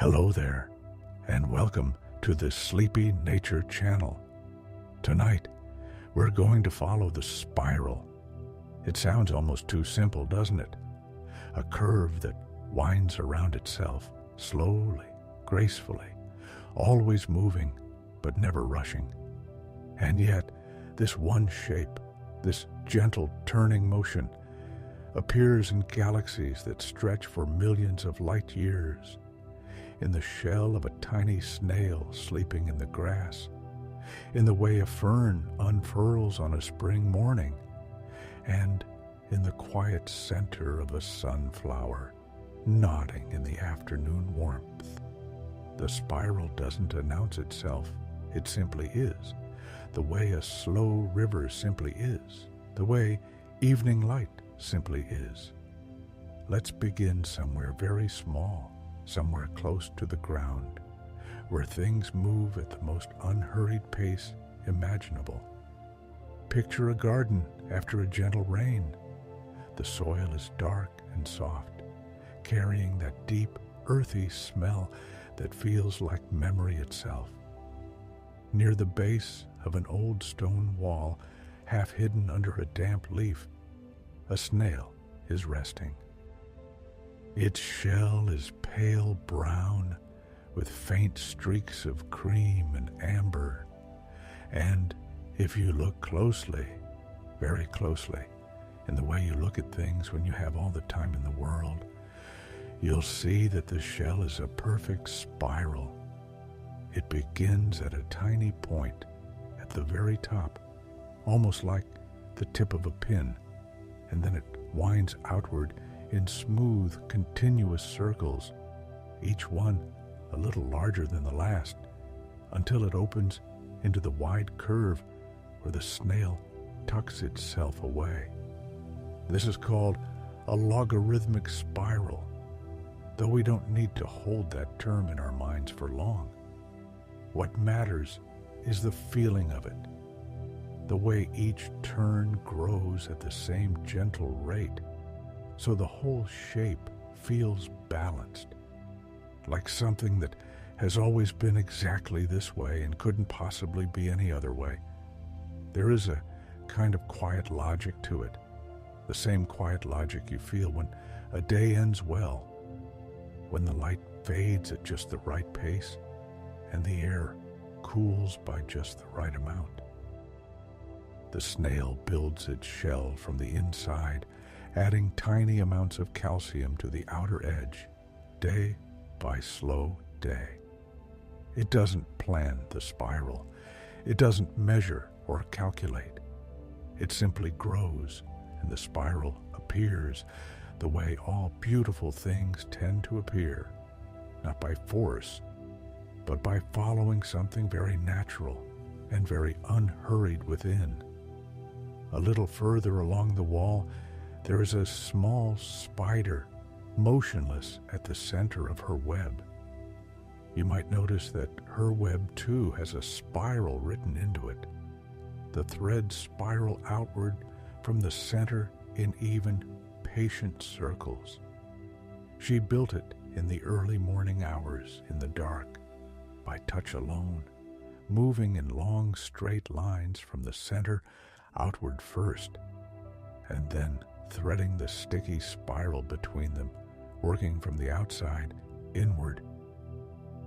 Hello there, and welcome to the Sleepy Nature Channel. Tonight, we're going to follow the spiral. It sounds almost too simple, doesn't it? A curve that winds around itself, slowly, gracefully, always moving, but never rushing. And yet, this one shape, this gentle turning motion, appears in galaxies that stretch for millions of light years, in the shell of a tiny snail sleeping in the grass, in the way a fern unfurls on a spring morning, and in the quiet center of a sunflower nodding in the afternoon warmth. The spiral doesn't announce itself, it simply is, the way a slow river simply is, the way evening light simply is. Let's begin somewhere very small, somewhere close to the ground, where things move at the most unhurried pace imaginable. Picture a garden after a gentle rain. The soil is dark and soft, carrying that deep, earthy smell that feels like memory itself. Near the base of an old stone wall, half hidden under a damp leaf, a snail is resting. Its shell is pale brown, with faint streaks of cream and amber. And if you look closely, very closely, in the way you look at things when you have all the time in the world, you'll see that the shell is a perfect spiral. It begins at a tiny point at the very top, almost like the tip of a pin, and then it winds outward in smooth, continuous circles, each one a little larger than the last, until it opens into the wide curve where the snail tucks itself away. This is called a logarithmic spiral, though we don't need to hold that term in our minds for long. What matters is the feeling of it, the way each turn grows at the same gentle rate, so the whole shape feels balanced, like something that has always been exactly this way and couldn't possibly be any other way. There is a kind of quiet logic to it, the same quiet logic you feel when a day ends well, when the light fades at just the right pace and the air cools by just the right amount. The snail builds its shell from the inside, adding tiny amounts of calcium to the outer edge, day by slow day. It doesn't plan the spiral. It doesn't measure or calculate. It simply grows, and the spiral appears the way all beautiful things tend to appear, not by force, but by following something very natural and very unhurried within. A little further along the wall, there is a small spider, motionless at the center of her web. You might notice that her web too has a spiral written into it. The threads spiral outward from the center in even, patient circles. She built it in the early morning hours in the dark, by touch alone, moving in long straight lines from the center outward first, and then threading the sticky spiral between them, working from the outside inward.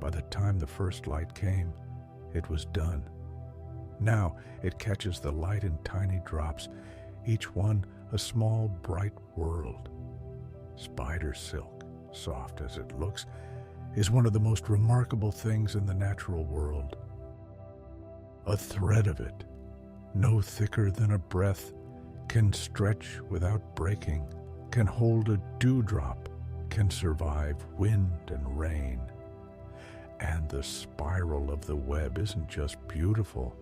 By the time the first light came, it was done. Now it catches the light in tiny drops, each one a small bright world. Spider silk, soft as it looks, is one of the most remarkable things in the natural world. A thread of it, no thicker than a breath, can stretch without breaking, can hold a dewdrop, can survive wind and rain. And the spiral of the web isn't just beautiful.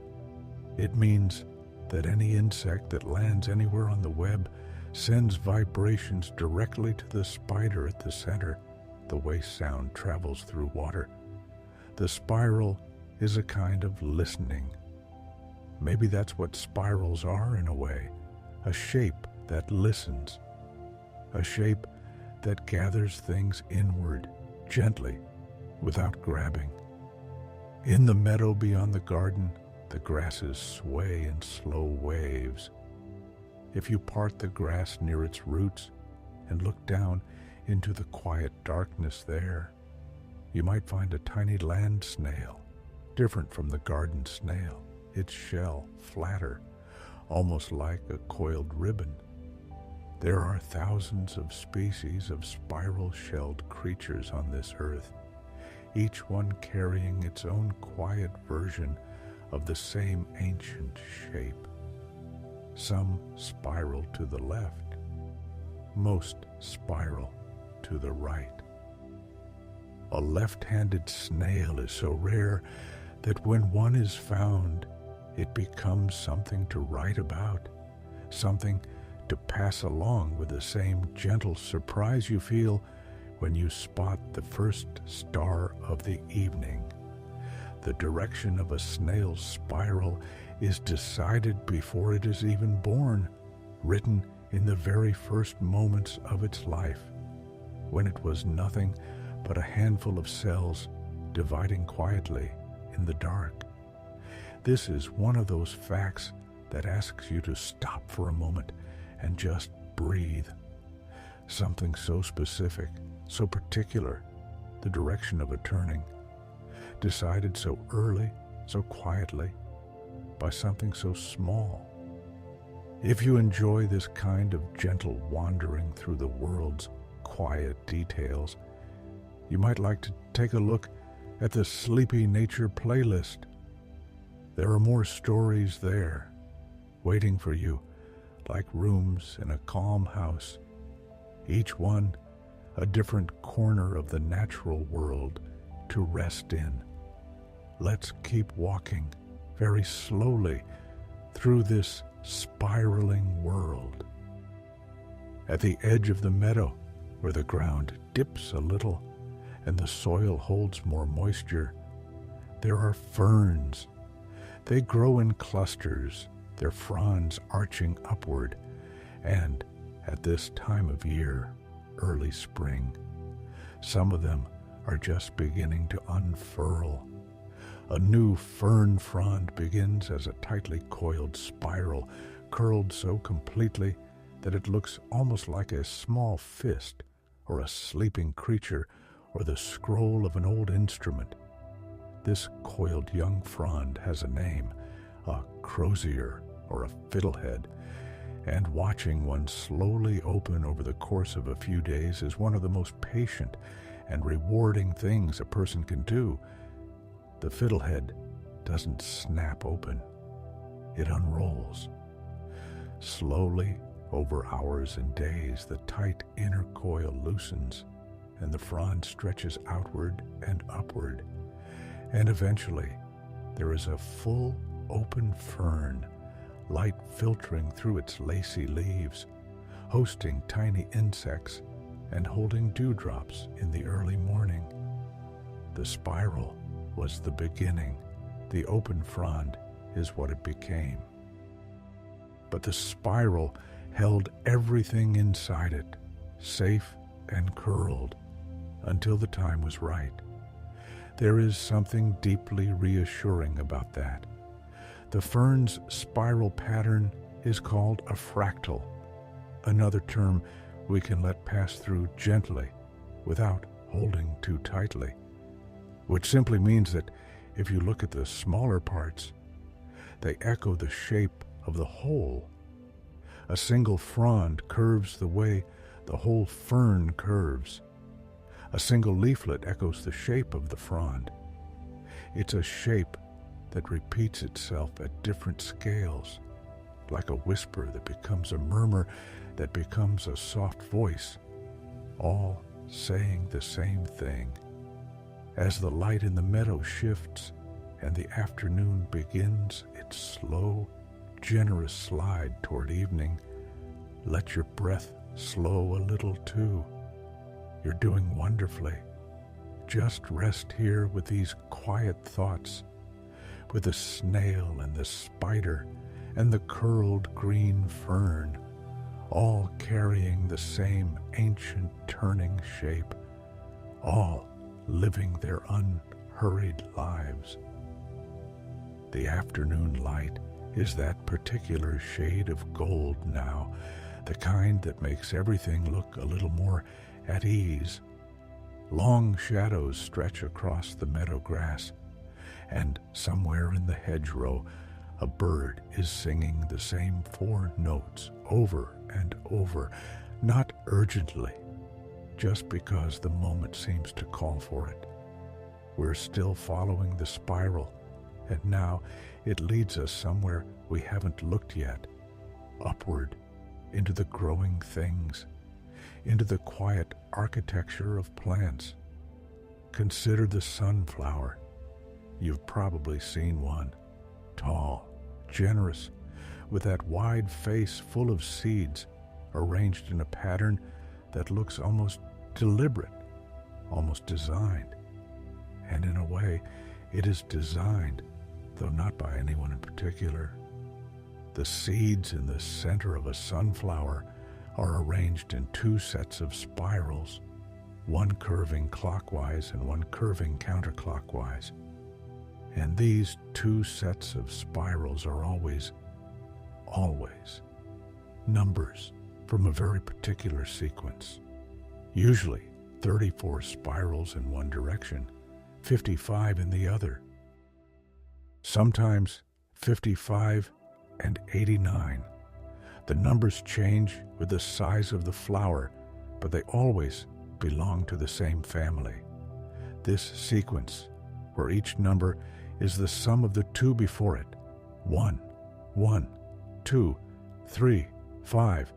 It means that any insect that lands anywhere on the web sends vibrations directly to the spider at the center, the way sound travels through water. The spiral is a kind of listening. Maybe that's what spirals are in a way, a shape that listens, a shape that gathers things inward, gently, without grabbing. In the meadow beyond the garden, the grasses sway in slow waves. If you part the grass near its roots and look down into the quiet darkness there, you might find a tiny land snail, different from the garden snail, its shell flatter, almost like a coiled ribbon. There are thousands of species of spiral-shelled creatures on this earth, each one carrying its own quiet version of the same ancient shape. Some spiral to the left, most spiral to the right. A left-handed snail is so rare that when one is found, it becomes something to write about, something to pass along with the same gentle surprise you feel when you spot the first star of the evening. The direction of a snail's spiral is decided before it is even born, written in the very first moments of its life, when it was nothing but a handful of cells dividing quietly in the dark. This is one of those facts that asks you to stop for a moment and just breathe. Something so specific, so particular, the direction of a turning, decided so early, so quietly, by something so small. If you enjoy this kind of gentle wandering through the world's quiet details, you might like to take a look at the Sleepy Nature playlist. There are more stories there, waiting for you, like rooms in a calm house, each one a different corner of the natural world to rest in. Let's keep walking very slowly through this spiraling world. At the edge of the meadow, where the ground dips a little and the soil holds more moisture, there are ferns. They grow in clusters, their fronds arching upward, and at this time of year, early spring, some of them are just beginning to unfurl. A new fern frond begins as a tightly coiled spiral, curled so completely that it looks almost like a small fist or a sleeping creature or the scroll of an old instrument. This coiled young frond has a name, a crozier or a fiddlehead, and watching one slowly open over the course of a few days is one of the most patient and rewarding things a person can do. The fiddlehead doesn't snap open. It unrolls. Slowly, over hours and days, the tight inner coil loosens, and the frond stretches outward and upward. And eventually, there is a full, open fern, light filtering through its lacy leaves, hosting tiny insects and holding dewdrops in the early morning. The spiral was the beginning. The open frond is what it became. But the spiral held everything inside it, safe and curled, until the time was right. There is something deeply reassuring about that. The fern's spiral pattern is called a fractal, another term we can let pass through gently without holding too tightly, which simply means that if you look at the smaller parts, they echo the shape of the whole. A single frond curves the way the whole fern curves. A single leaflet echoes the shape of the frond. It's a shape that repeats itself at different scales, like a whisper that becomes a murmur that becomes a soft voice, all saying the same thing. As the light in the meadow shifts and the afternoon begins its slow, generous slide toward evening, let your breath slow a little too. You're doing wonderfully. Just rest here with these quiet thoughts, with the snail and the spider and the curled green fern, all carrying the same ancient turning shape, all living their unhurried lives. The afternoon light is that particular shade of gold now, the kind that makes everything look a little more at ease. Long shadows stretch across the meadow grass, and somewhere in the hedgerow a bird is singing the same 4 notes over and over, not urgently, just because the moment seems to call for it. We're still following the spiral, and now it leads us somewhere we haven't looked yet, upward, into the growing things, into the quiet architecture of plants. Consider the sunflower. You've probably seen one, tall, generous, with that wide face full of seeds arranged in a pattern that looks almost deliberate, almost designed. And in a way, it is designed, though not by anyone in particular. The seeds in the center of a sunflower are arranged in 2 sets of spirals, one curving clockwise and one curving counterclockwise. And these 2 sets of spirals are always numbers from a very particular sequence. Usually 34 spirals in one direction, 55 in the other. Sometimes 55 and 89. The numbers change with the size of the flower, but they always belong to the same family. This sequence, where each number is the sum of the 2 before it, 1, 1, 2, 3, 5,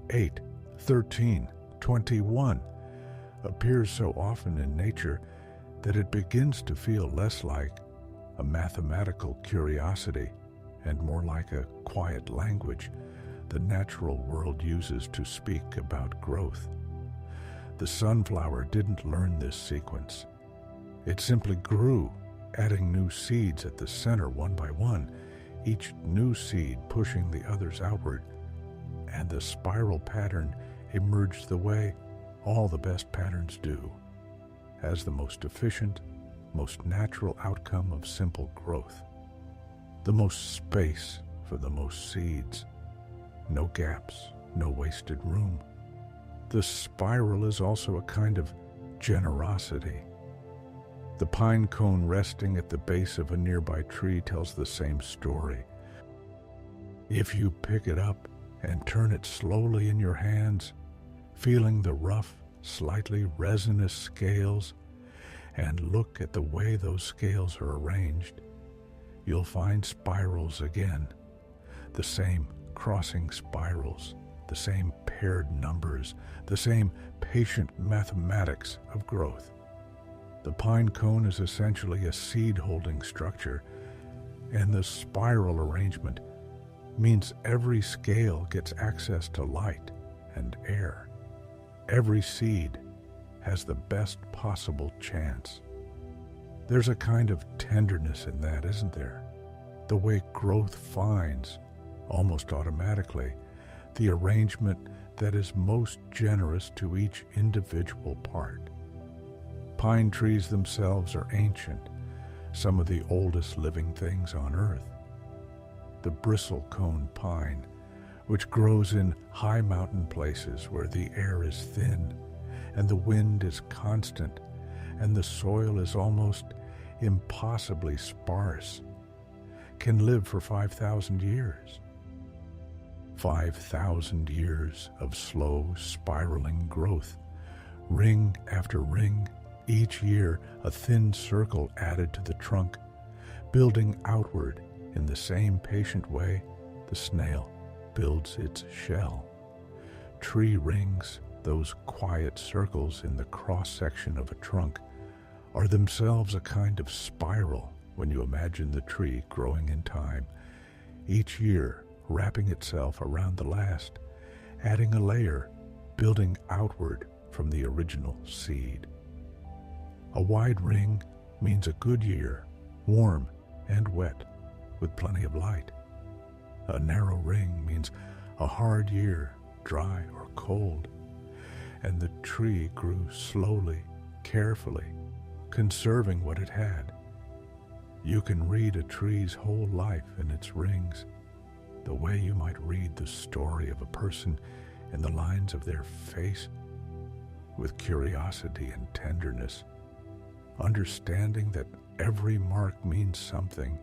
8, 13, 21, appears so often in nature that it begins to feel less like a mathematical curiosity and more like a quiet language the natural world uses to speak about growth. The sunflower didn't learn this sequence. It simply grew, adding new seeds at the center one by one, each new seed pushing the others outward, and the spiral pattern emerged the way all the best patterns do, as the most efficient, most natural outcome of simple growth. The most space for the most seeds. No gaps, no wasted room. The spiral is also a kind of generosity. The pine cone resting at the base of a nearby tree tells the same story. If you pick it up and turn it slowly in your hands, feeling the rough, slightly resinous scales, and look at the way those scales are arranged, you'll find spirals again, the same crossing spirals, the same paired numbers, the same patient mathematics of growth. The pine cone is essentially a seed-holding structure, and the spiral arrangement means every scale gets access to light and air. Every seed has the best possible chance. There's a kind of tenderness in that, isn't there? The way growth finds, almost automatically, the arrangement that is most generous to each individual part. Pine trees themselves are ancient, some of the oldest living things on Earth. The bristle-cone pine, which grows in high mountain places where the air is thin and the wind is constant and the soil is almost impossibly sparse, can live for 5,000 years. 5,000 years of slow, spiraling growth, ring after ring, each year a thin circle added to the trunk, building outward in the same patient way the snail builds its shell. Tree rings, those quiet circles in the cross-section of a trunk, are themselves a kind of spiral when you imagine the tree growing in time, each year wrapping itself around the last, adding a layer, building outward from the original seed. A wide ring means a good year, warm and wet, with plenty of light. A narrow ring means a hard year, dry or cold. And the tree grew slowly, carefully, conserving what it had. You can read a tree's whole life in its rings, the way you might read the story of a person in the lines of their face, with curiosity and tenderness, understanding that every mark means something.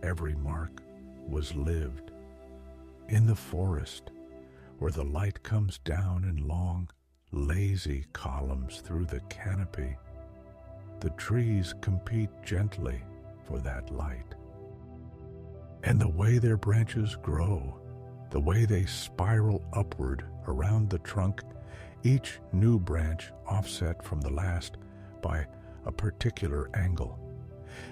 Every mark was lived. In the forest, where the light comes down in long, lazy columns through the canopy, the trees compete gently for that light. And the way their branches grow, the way they spiral upward around the trunk, each new branch offset from the last by a particular angle,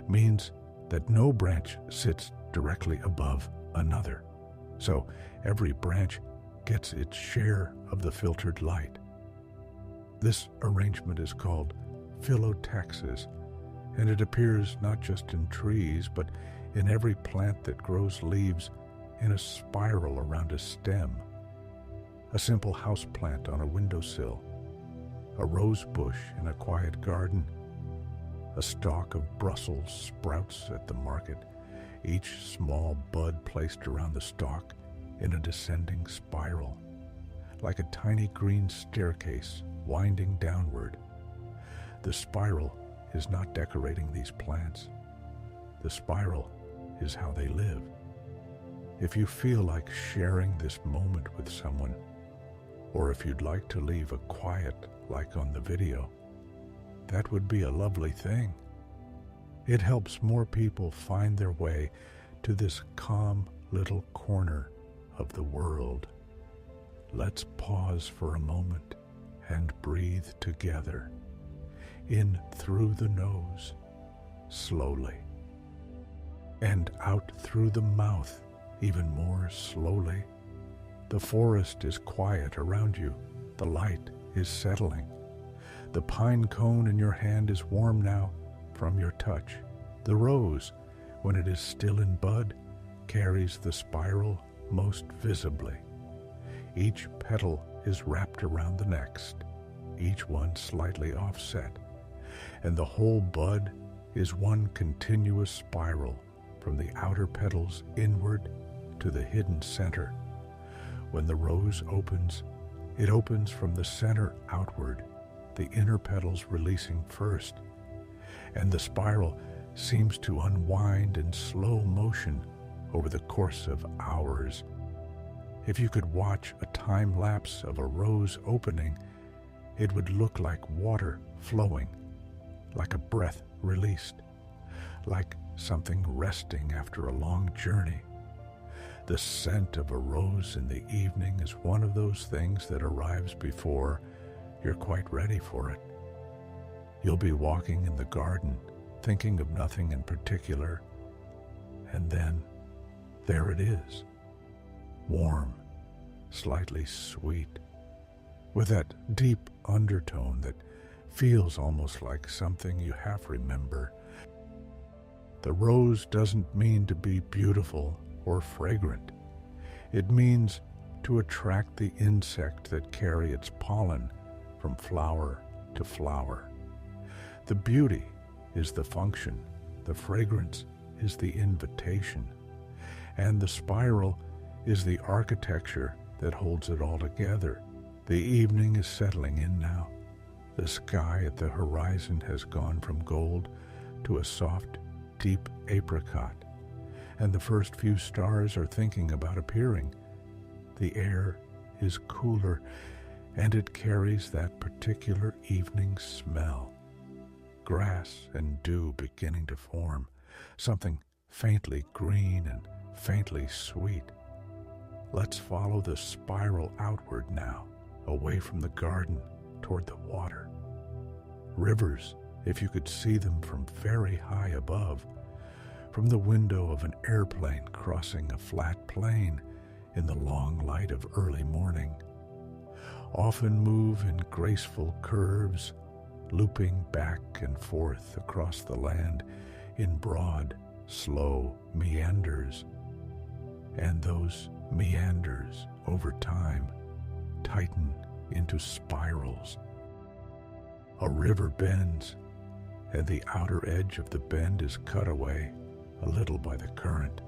means that no branch sits directly above another. So every branch gets its share of the filtered light. This arrangement is called phyllotaxis, and it appears not just in trees, but in every plant that grows leaves in a spiral around a stem. A simple house plant on a windowsill, a rose bush in a quiet garden, a stalk of Brussels sprouts at the market, each small bud placed around the stalk in a descending spiral, like a tiny green staircase winding downward. The spiral is not decorating these plants. The spiral is how they live. If you feel like sharing this moment with someone, or if you'd like to leave a quiet like on the video, that would be a lovely thing. It helps more people find their way to this calm little corner of the world. Let's pause for a moment and breathe together. In through the nose, slowly. And out through the mouth, even more slowly. The forest is quiet around you. The light is settling. The pine cone in your hand is warm now from your touch. The rose, when it is still in bud, carries the spiral most visibly. Each petal is wrapped around the next, each one slightly offset, and the whole bud is one continuous spiral from the outer petals inward to the hidden center. When the rose opens, it opens from the center outward, the inner petals releasing first, and the spiral seems to unwind in slow motion over the course of hours. If you could watch a time lapse of a rose opening, it would look like water flowing, like a breath released, like something resting after a long journey. The scent of a rose in the evening is one of those things that arrives before you're quite ready for it. You'll be walking in the garden, thinking of nothing in particular, and then there it is, warm, slightly sweet, with that deep undertone that feels almost like something you half remember. The rose doesn't mean to be beautiful or fragrant. It means to attract the insect that carry its pollen from flower to flower. The beauty is the function, the fragrance is the invitation, and the spiral is the architecture that holds it all together. The evening is settling in now. The sky at the horizon has gone from gold to a soft, deep apricot, and the first few stars are thinking about appearing. The air is cooler, and it carries that particular evening smell. Grass and dew beginning to form, something faintly green and faintly sweet. Let's follow the spiral outward now, away from the garden toward the water. Rivers, if you could see them from very high above, from the window of an airplane crossing a flat plain in the long light of early morning, often move in graceful curves, looping back and forth across the land in broad, slow meanders. And those meanders, over time, tighten into spirals. A river bends, and the outer edge of the bend is cut away a little by the current,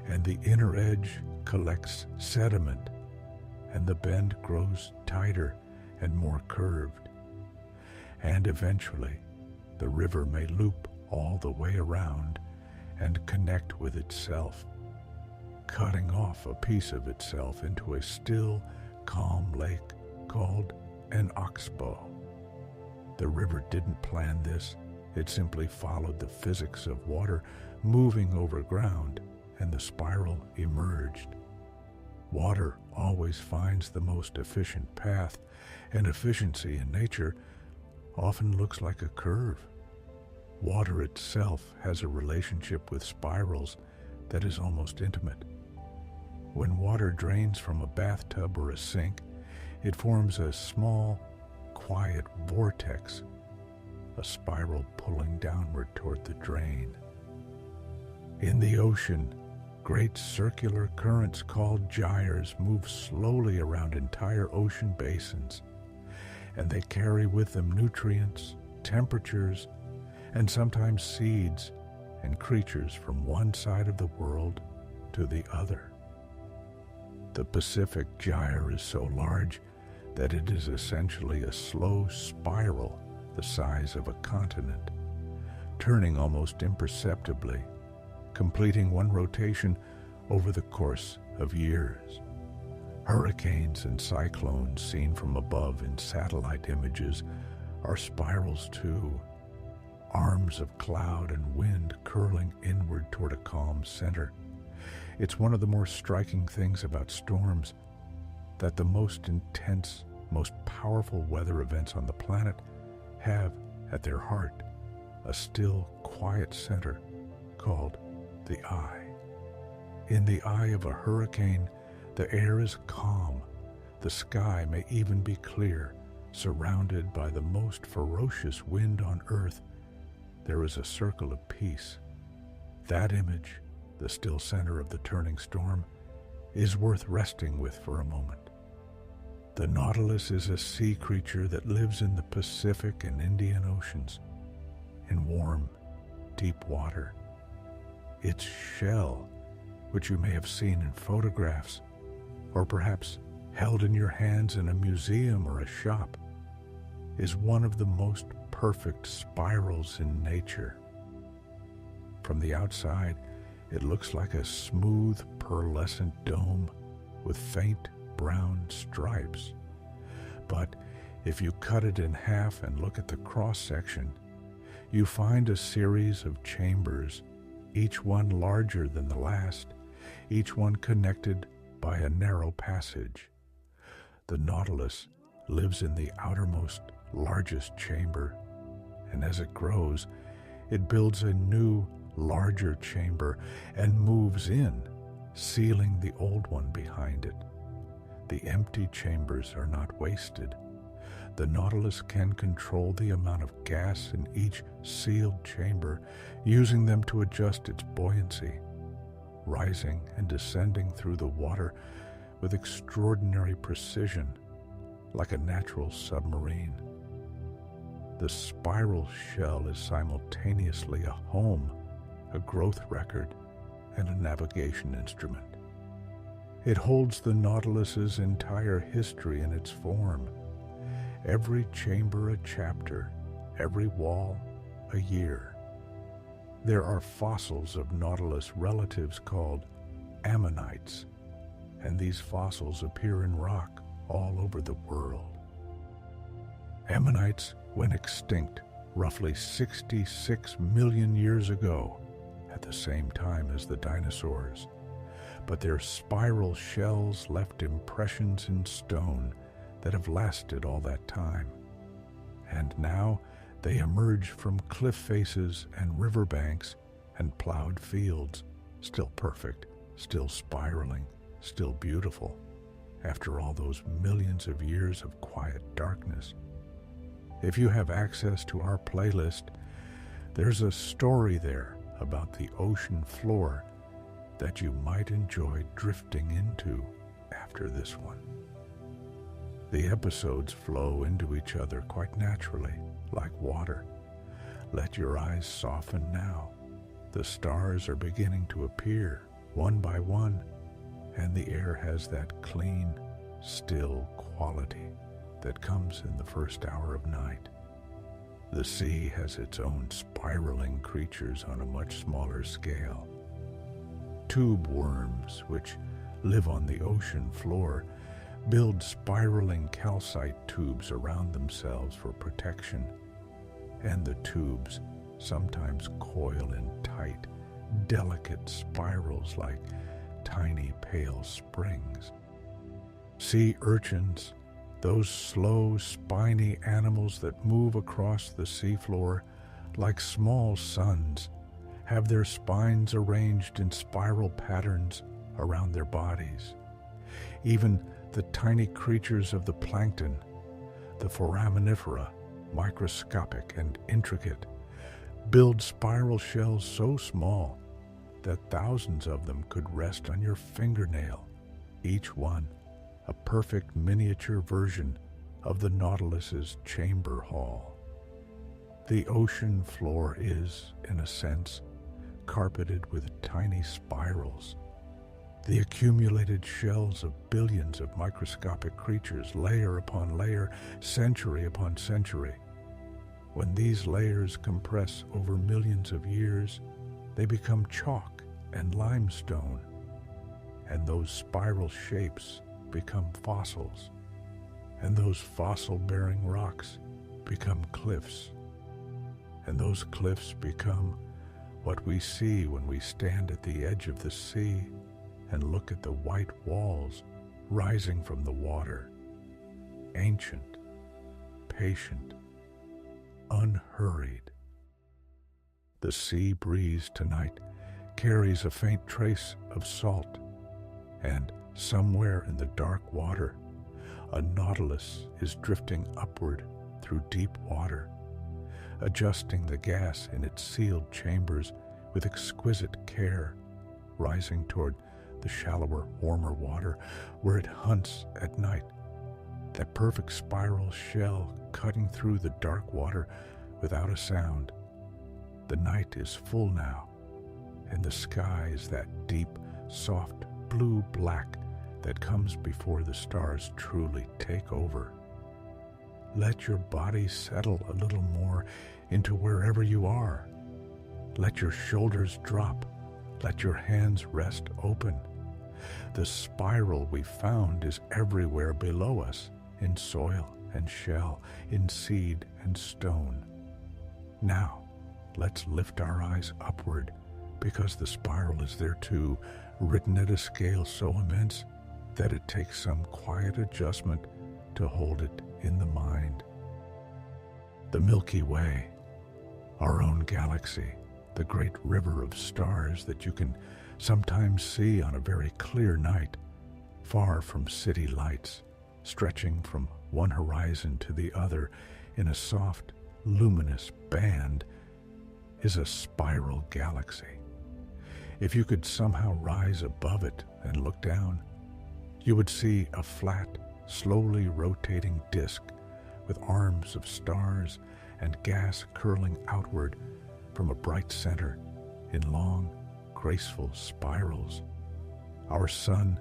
and the inner edge collects sediment, and the bend grows tighter and more curved. And eventually, the river may loop all the way around and connect with itself, cutting off a piece of itself into a still, calm lake called an oxbow. The river didn't plan this. It simply followed the physics of water moving over ground, and the spiral emerged. Water always finds the most efficient path, and efficiency in nature often looks like a curve. Water itself has a relationship with spirals that is almost intimate. When water drains from a bathtub or a sink, it forms a small, quiet vortex, a spiral pulling downward toward the drain. In the ocean, great circular currents called gyres move slowly around entire ocean basins, and they carry with them nutrients, temperatures, and sometimes seeds and creatures from one side of the world to the other. The Pacific gyre is so large that it is essentially a slow spiral the size of a continent, turning almost imperceptibly, completing one rotation over the course of years. Hurricanes and cyclones seen from above in satellite images are spirals too, arms of cloud and wind curling inward toward a calm center. It's one of the more striking things about storms that the most intense, most powerful weather events on the planet have at their heart a still, quiet center called the eye. In the eye of a hurricane, the air is calm. The sky may even be clear, surrounded by the most ferocious wind on earth. There is a circle of peace. That image, the still center of the turning storm, is worth resting with for a moment. The nautilus is a sea creature that lives in the Pacific and Indian Oceans, in warm, deep water. Its shell, which you may have seen in photographs, or perhaps held in your hands in a museum or a shop, is one of the most perfect spirals in nature. From the outside, it looks like a smooth, pearlescent dome with faint brown stripes. But if you cut it in half and look at the cross-section, you find a series of chambers, each one larger than the last, each one connected by a narrow passage. The nautilus lives in the outermost, largest chamber, and as it grows, it builds a new, larger chamber and moves in, sealing the old one behind it. The empty chambers are not wasted. The nautilus can control the amount of gas in each sealed chamber, using them to adjust its buoyancy, rising and descending through the water with extraordinary precision, like a natural submarine. The spiral shell is simultaneously a home, a growth record, and a navigation instrument. It holds the Nautilus's entire history in its form, every chamber a chapter, every wall a year. There are fossils of Nautilus relatives called ammonites, and these fossils appear in rock all over the world. Ammonites went extinct roughly 66 million years ago, at the same time as the dinosaurs, but their spiral shells left impressions in stone that have lasted all that time. And now they emerge from cliff faces and riverbanks and plowed fields, still perfect, still spiraling, still beautiful, after all those millions of years of quiet darkness. If you have access to our playlist, there's a story there about the ocean floor that you might enjoy drifting into after this one. The episodes flow into each other quite naturally, like water, Let your eyes soften now. The stars are beginning to appear, one by one, and the air has that clean, still quality that comes in the first hour of night. The sea has its own spiraling creatures on a much smaller scale. Tube worms, which live on the ocean floor, build spiraling calcite tubes around themselves for protection, and the tubes sometimes coil in tight, delicate spirals like tiny pale springs. Sea urchins, those slow, spiny animals that move across the seafloor like small suns, have their spines arranged in spiral patterns around their bodies. Even the tiny creatures of the plankton, the foraminifera, microscopic and intricate, build spiral shells so small that thousands of them could rest on your fingernail, each one a perfect miniature version of the Nautilus's chamber hall. The ocean floor is, in a sense, carpeted with tiny spirals. The accumulated shells of billions of microscopic creatures, layer upon layer, century upon century. When these layers compress over millions of years, they become chalk and limestone, and those spiral shapes become fossils, and those fossil-bearing rocks become cliffs, and those cliffs become what we see when we stand at the edge of the sea and look at the white walls rising from the water, ancient, patient, unhurried. The sea breeze tonight carries a faint trace of salt, and somewhere in the dark water, a nautilus is drifting upward through deep water, adjusting the gas in its sealed chambers with exquisite care, rising toward the shallower, warmer water where it hunts at night, that perfect spiral shell cutting through the dark water without a sound. The night is full now, and the sky is that deep, soft blue-black that comes before the stars truly take over. Let your body settle a little more into wherever you are. Let your shoulders drop. Let your hands rest open. The spiral we found is everywhere below us, in soil and shell, in seed and stone. Now, let's lift our eyes upward, because the spiral is there too, written at a scale so immense that it takes some quiet adjustment to hold it in the mind. The Milky Way, our own galaxy, the great river of stars that you can sometimes see on a very clear night, far from city lights, stretching from one horizon to the other in a soft, luminous band, is a spiral galaxy. If you could somehow rise above it and look down, you would see a flat, slowly rotating disk with arms of stars and gas curling outward from a bright center in long, graceful spirals. Our sun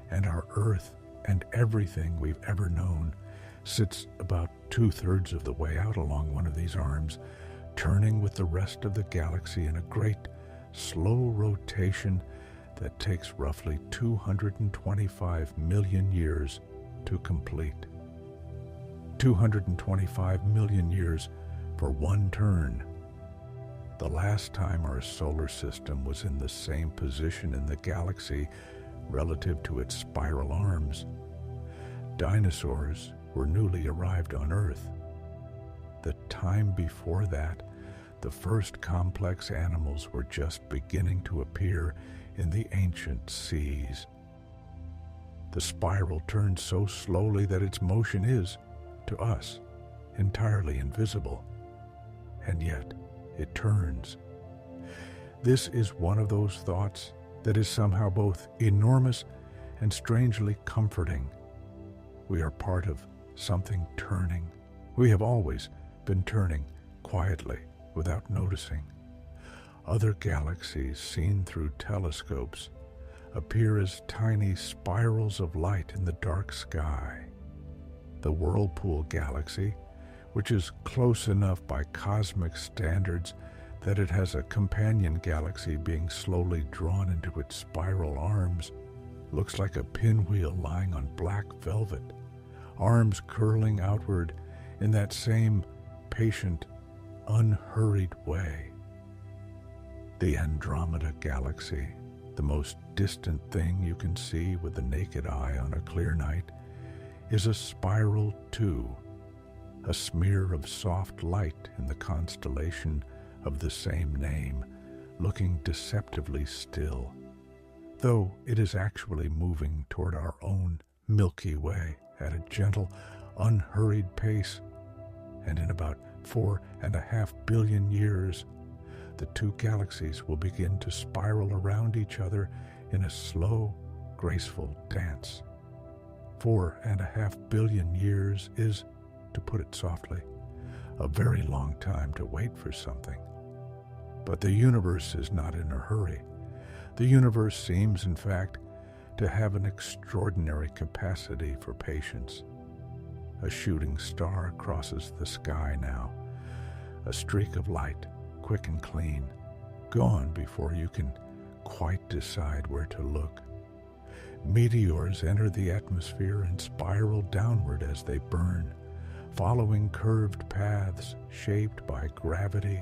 and our earth and everything we've ever known sits about 2/3 of the way out along one of these arms, turning with the rest of the galaxy in a great, slow rotation that takes roughly 225 million years to complete. 225 million years for one turn. The last time our solar system was in the same position in the galaxy relative to its spiral arms, dinosaurs were newly arrived on Earth. The time before that, the first complex animals were just beginning to appear in the ancient seas. The spiral turns so slowly that its motion is, to us, entirely invisible, and yet it turns. This is one of those thoughts that is somehow both enormous and strangely comforting. We are part of something turning. We have always been turning quietly, without noticing. Other galaxies seen through telescopes appear as tiny spirals of light in the dark sky. The Whirlpool Galaxy, which is close enough by cosmic standards that it has a companion galaxy being slowly drawn into its spiral arms, looks like a pinwheel lying on black velvet, arms curling outward in that same patient, unhurried way. The Andromeda Galaxy, the most distant thing you can see with the naked eye on a clear night, is a spiral too, a smear of soft light in the constellation of the same name, looking deceptively still, though it is actually moving toward our own Milky Way at a gentle, unhurried pace, and in about 4.5 billion years, the two galaxies will begin to spiral around each other in a slow, graceful dance. 4.5 billion years is, to put it softly, a very long time to wait for something. But the universe is not in a hurry. The universe seems, in fact, to have an extraordinary capacity for patience. A shooting star crosses the sky now, a streak of light, quick and clean, gone before you can quite decide where to look. Meteors enter the atmosphere and spiral downward as they burn, following curved paths shaped by gravity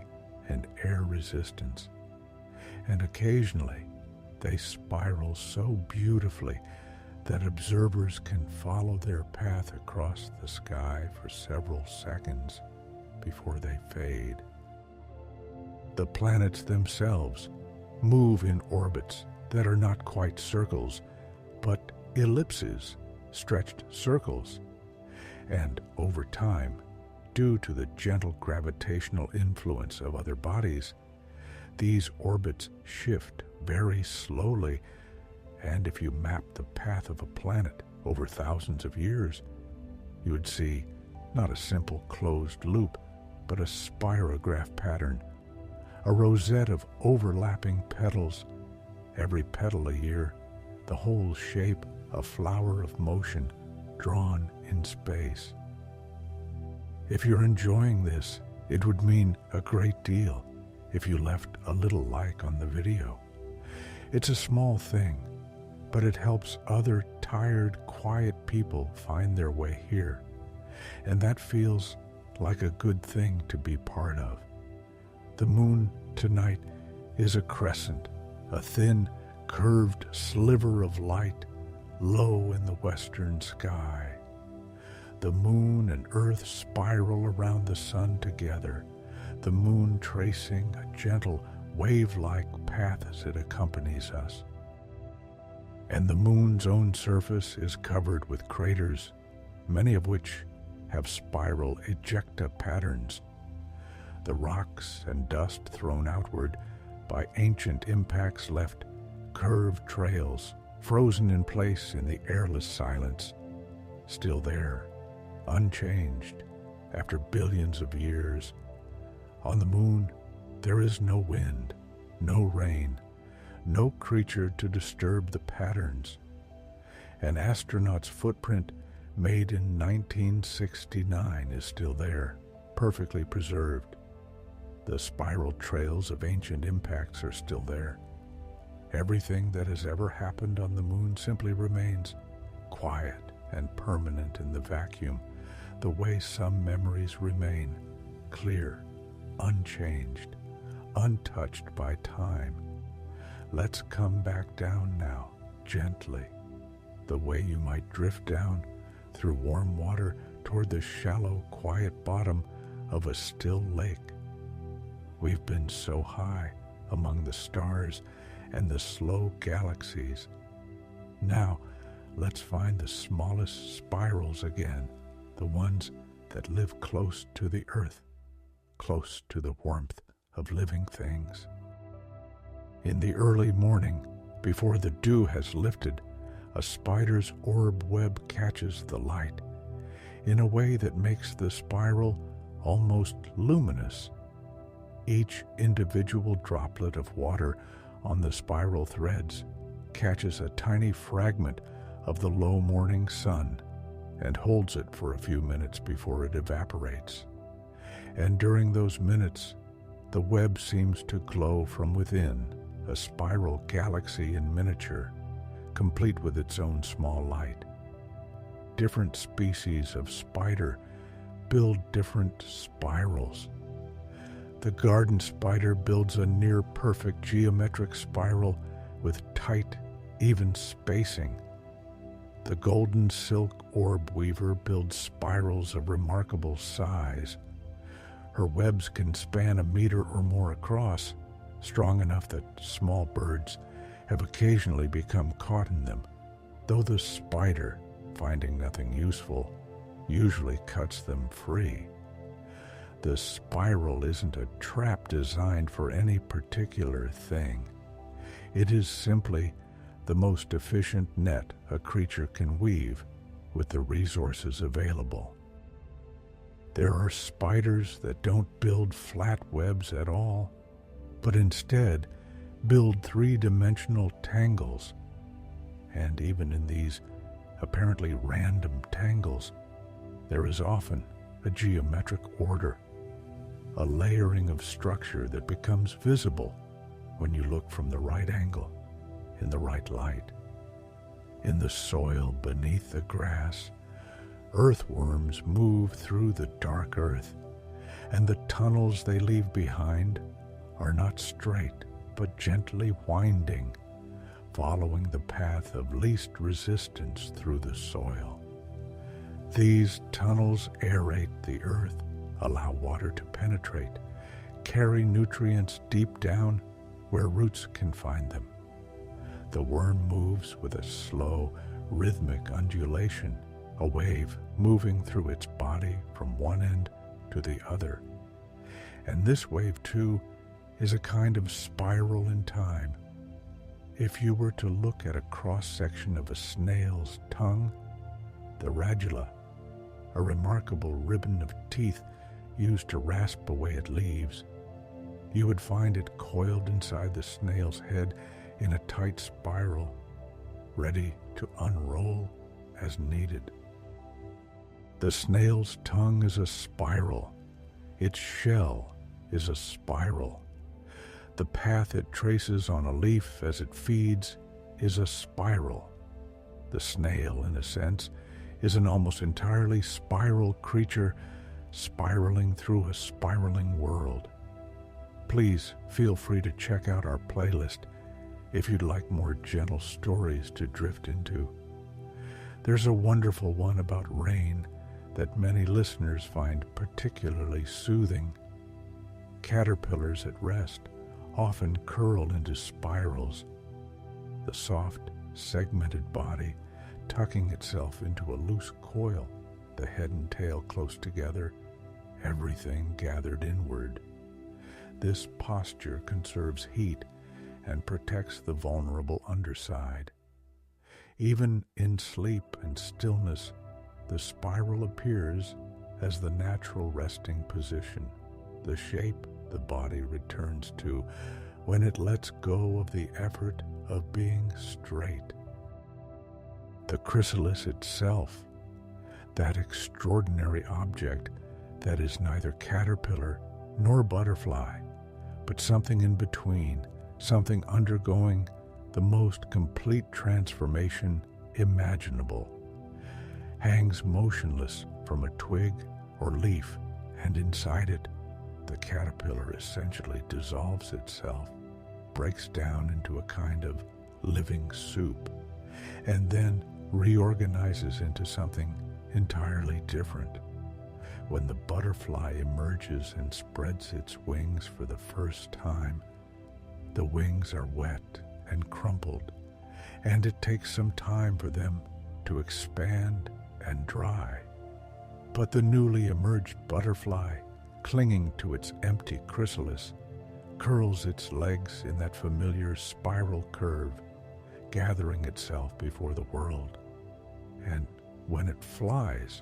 and air resistance. And occasionally, they spiral so beautifully that observers can follow their path across the sky for several seconds before they fade. The planets themselves move in orbits that are not quite circles, but ellipses, stretched circles. And over time, due to the gentle gravitational influence of other bodies, these orbits shift very slowly, and if you map the path of a planet over thousands of years, you would see not a simple closed loop, but a spirograph pattern, a rosette of overlapping petals, every petal a year, the whole shape a flower of motion drawn in space. If you're enjoying this, it would mean a great deal if you left a little like on the video. It's a small thing, but it helps other tired, quiet people find their way here, and that feels like a good thing to be part of. The moon tonight is a crescent, a thin, curved sliver of light low in the western sky. The moon and Earth spiral around the sun together, the moon tracing a gentle, wave-like path as it accompanies us. And the moon's own surface is covered with craters, many of which have spiral ejecta patterns. The rocks and dust thrown outward by ancient impacts left curved trails, frozen in place in the airless silence, still there, unchanged, after billions of years. On the moon, there is no wind, no rain, no creature to disturb the patterns. An astronaut's footprint made in 1969 is still there, perfectly preserved. The spiral trails of ancient impacts are still there. Everything that has ever happened on the moon simply remains quiet and permanent in the vacuum, the way some memories remain, clear, unchanged, untouched by time. Let's come back down now, gently, the way you might drift down through warm water toward the shallow, quiet bottom of a still lake. We've been so high among the stars and the slow galaxies. Now, let's find the smallest spirals again, the ones that live close to the earth, close to the warmth of living things. In the early morning, before the dew has lifted, a spider's orb web catches the light in a way that makes the spiral almost luminous. Each individual droplet of water on the spiral threads catches a tiny fragment of the low morning sun and holds it for a few minutes before it evaporates. And during those minutes, the web seems to glow from within, a spiral galaxy in miniature, complete with its own small light. Different species of spider build different spirals. The garden spider builds a near-perfect geometric spiral with tight, even spacing. The golden silk orb weaver builds spirals of remarkable size. Her webs can span 1 meter or more across, strong enough that small birds have occasionally become caught in them, though the spider, finding nothing useful, usually cuts them free. The spiral isn't a trap designed for any particular thing. It is simply the most efficient net a creature can weave with the resources available. There are spiders that don't build flat webs at all, but instead build three-dimensional tangles. And even in these apparently random tangles, there is often a geometric order, a layering of structure that becomes visible when you look from the right angle, in the right light. In the soil beneath the grass, earthworms move through the dark earth, and the tunnels they leave behind are not straight, but gently winding, following the path of least resistance through the soil. These tunnels aerate the earth, allow water to penetrate, carry nutrients deep down where roots can find them. The worm moves with a slow, rhythmic undulation, a wave moving through its body from one end to the other. And this wave, too, is a kind of spiral in time. If you were to look at a cross-section of a snail's tongue, the radula, a remarkable ribbon of teeth used to rasp away at leaves, you would find it coiled inside the snail's head in a tight spiral, ready to unroll as needed. The snail's tongue is a spiral. Its shell is a spiral. The path it traces on a leaf as it feeds is a spiral. The snail, in a sense, is an almost entirely spiral creature spiraling through a spiraling world. Please feel free to check out our playlist if you'd like more gentle stories to drift into. There's a wonderful one about rain that many listeners find particularly soothing. Caterpillars at rest often curl into spirals, the soft, segmented body tucking itself into a loose coil, the head and tail close together, everything gathered inward. This posture conserves heat and protects the vulnerable underside. Even in sleep and stillness, the spiral appears as the natural resting position, the shape the body returns to when it lets go of the effort of being straight. The chrysalis itself, that extraordinary object that is neither caterpillar nor butterfly, but something in between, something undergoing the most complete transformation imaginable, hangs motionless from a twig or leaf, and inside it, the caterpillar essentially dissolves itself, breaks down into a kind of living soup, and then reorganizes into something entirely different. When the butterfly emerges and spreads its wings for the first time, the wings are wet and crumpled, and it takes some time for them to expand and dry. But the newly emerged butterfly, clinging to its empty chrysalis, curls its legs in that familiar spiral curve, gathering itself before the world. And when it flies,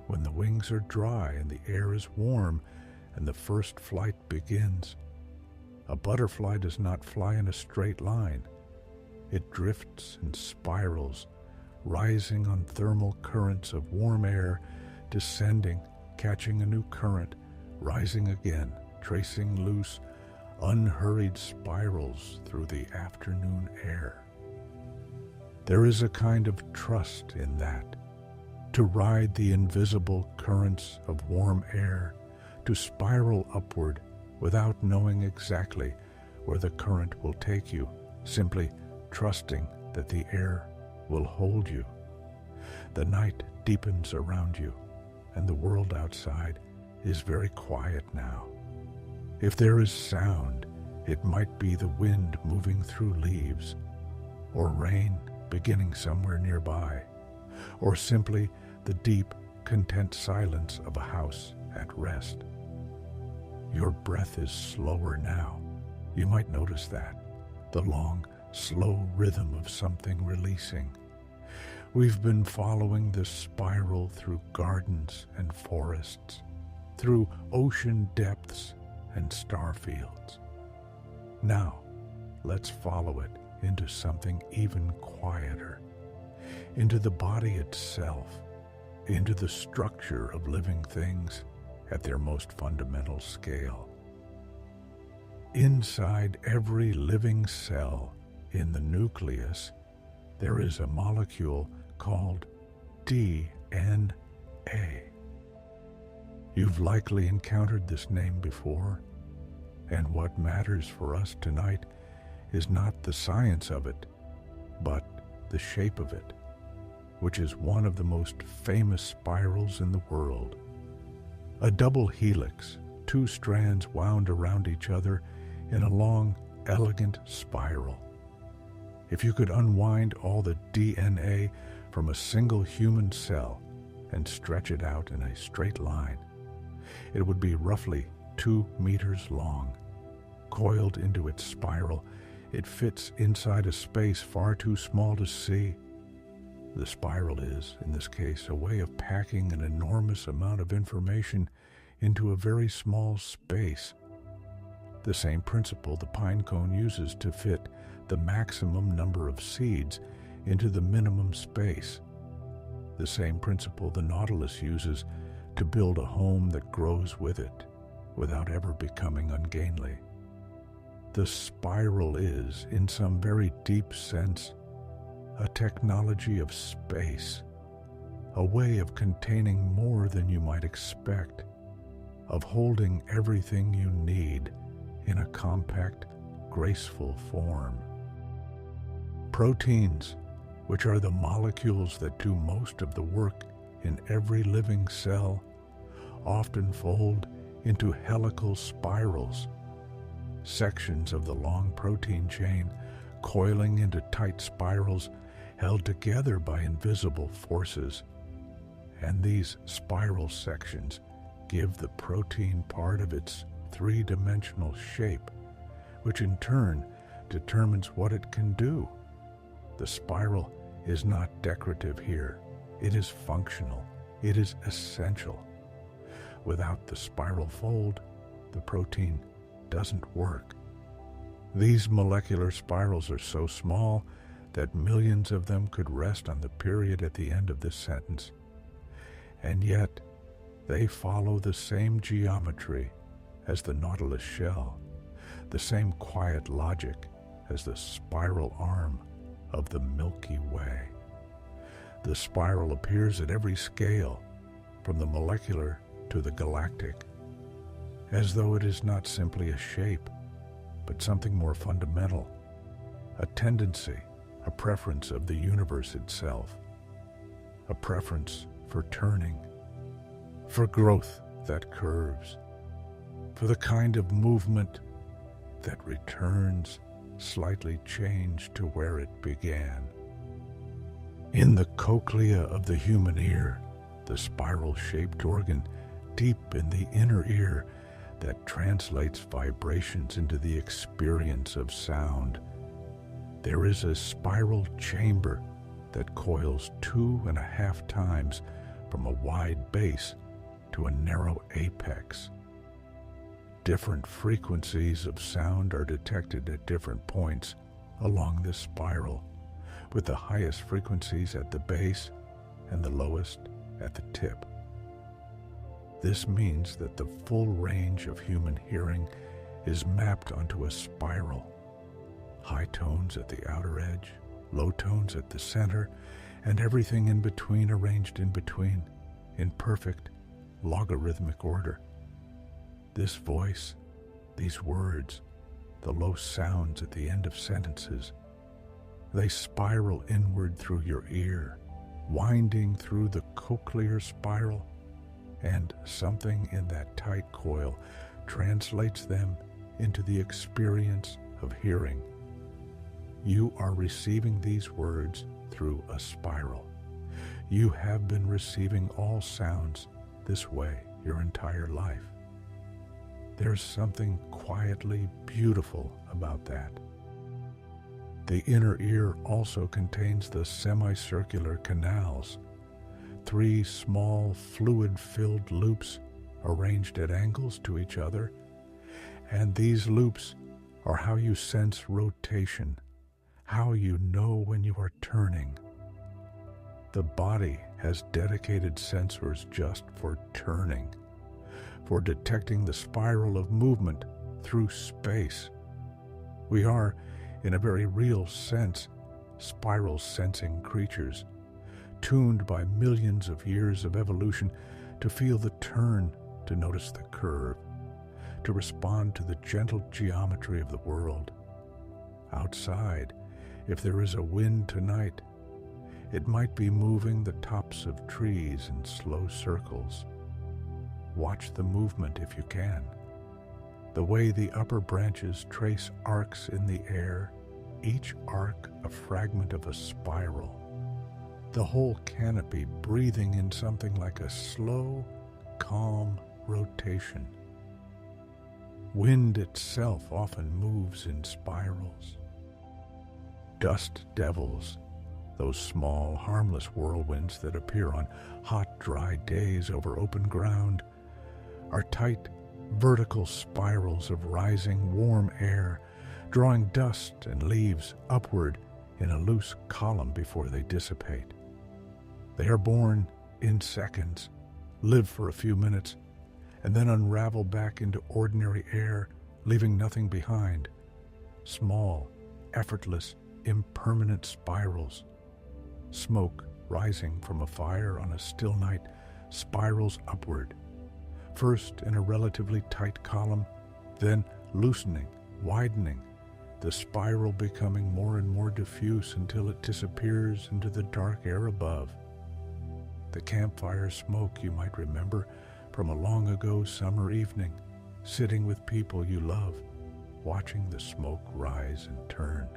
when the wings are dry and the air is warm, and the first flight begins. A butterfly does not fly in a straight line. It drifts and spirals, rising on thermal currents of warm air, descending, catching a new current, rising again, tracing loose, unhurried spirals through the afternoon air. There is a kind of trust in that, to ride the invisible currents of warm air, to spiral upward without knowing exactly where the current will take you, simply trusting that the air will hold you. The night deepens around you, and the world outside is very quiet now. If there is sound, it might be the wind moving through leaves, or rain beginning somewhere nearby, or simply the deep, content silence of a house at rest. Your breath is slower now. You might notice that, the long, slow rhythm of something releasing. We've been following this spiral through gardens and forests, through ocean depths and star fields. Now, let's follow it into something even quieter, into the body itself, into the structure of living things at their most fundamental scale. Inside every living cell in the nucleus, there is a molecule called DNA. You've likely encountered this name before, and what matters for us tonight is not the science of it, but the shape of it, which is one of the most famous spirals in the world. A double helix, two strands wound around each other in a long, elegant spiral. If you could unwind all the DNA from a single human cell and stretch it out in a straight line, it would be roughly 2 meters long. Coiled into its spiral, it fits inside a space far too small to see. The spiral is, in this case, a way of packing an enormous amount of information into a very small space. The same principle the pine cone uses to fit the maximum number of seeds into the minimum space. The same principle the nautilus uses to build a home that grows with it without ever becoming ungainly. The spiral is, in some very deep sense, a technology of space, a way of containing more than you might expect, of holding everything you need in a compact, graceful form. Proteins, which are the molecules that do most of the work in every living cell, often fold into helical spirals, sections of the long protein chain coiling into tight spirals held together by invisible forces. And these spiral sections give the protein part of its three-dimensional shape, which in turn determines what it can do. The spiral is not decorative here. It is functional. It is essential. Without the spiral fold, the protein doesn't work. These molecular spirals are so small that millions of them could rest on the period at the end of this sentence. And yet, they follow the same geometry as the nautilus shell, the same quiet logic as the spiral arm of the Milky Way. The spiral appears at every scale, from the molecular to the galactic, as though it is not simply a shape, but something more fundamental, a tendency, a preference of the universe itself, a preference for turning, for growth that curves, for the kind of movement that returns slightly changed to where it began. In the cochlea of the human ear, the spiral-shaped organ deep in the inner ear that translates vibrations into the experience of sound, there is a spiral chamber that coils 2.5 times from a wide base to a narrow apex. Different frequencies of sound are detected at different points along this spiral, with the highest frequencies at the base and the lowest at the tip. This means that the full range of human hearing is mapped onto a spiral. High tones at the outer edge, low tones at the center, and everything in between arranged in between, in perfect logarithmic order. This voice, these words, the low sounds at the end of sentences, they spiral inward through your ear, winding through the cochlear spiral, and something in that tight coil translates them into the experience of hearing. You are receiving these words through a spiral. You have been receiving all sounds this way your entire life. There's something quietly beautiful about that. The inner ear also contains the semicircular canals, 3 small fluid-filled loops arranged at angles to each other, and these loops are how you sense rotation, how you know when you are turning. The body has dedicated sensors just for turning, for detecting the spiral of movement through space. We are, in a very real sense, spiral-sensing creatures, tuned by millions of years of evolution to feel the turn, to notice the curve, to respond to the gentle geometry of the world. Outside, if there is a wind tonight, it might be moving the tops of trees in slow circles. Watch the movement if you can. The way the upper branches trace arcs in the air, each arc a fragment of a spiral. The whole canopy breathing in something like a slow, calm rotation. Wind itself often moves in spirals. Dust devils, those small, harmless whirlwinds that appear on hot, dry days over open ground, are tight, vertical spirals of rising, warm air, drawing dust and leaves upward in a loose column before they dissipate. They are born in seconds, live for a few minutes, and then unravel back into ordinary air, leaving nothing behind. Small, effortless, impermanent spirals. Smoke rising from a fire on a still night spirals upward, first in a relatively tight column, then loosening, widening, the spiral becoming more and more diffuse until it disappears into the dark air above. The campfire smoke you might remember from a long ago summer evening, sitting with people you love, watching the smoke rise and turn.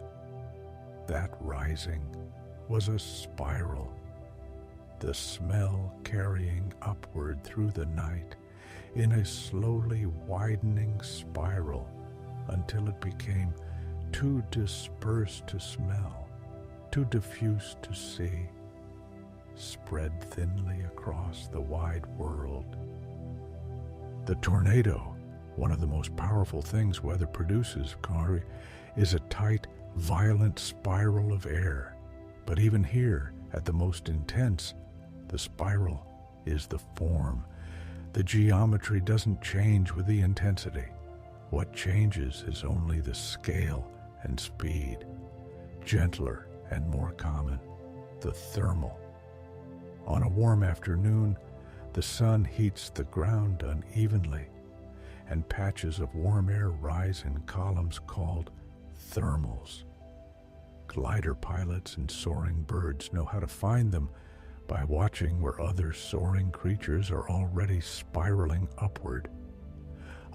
That rising was a spiral, the smell carrying upward through the night in a slowly widening spiral until it became too dispersed to smell, too diffuse to see, spread thinly across the wide world. The tornado, one of the most powerful things weather produces, is a tight, violent spiral of air. But even here, at the most intense, the spiral is the form. The geometry doesn't change with the intensity. What changes is only the scale and speed. Gentler and more common, the thermal. On a warm afternoon, the sun heats the ground unevenly, and patches of warm air rise in columns called thermals. Glider pilots and soaring birds know how to find them by watching where other soaring creatures are already spiraling upward.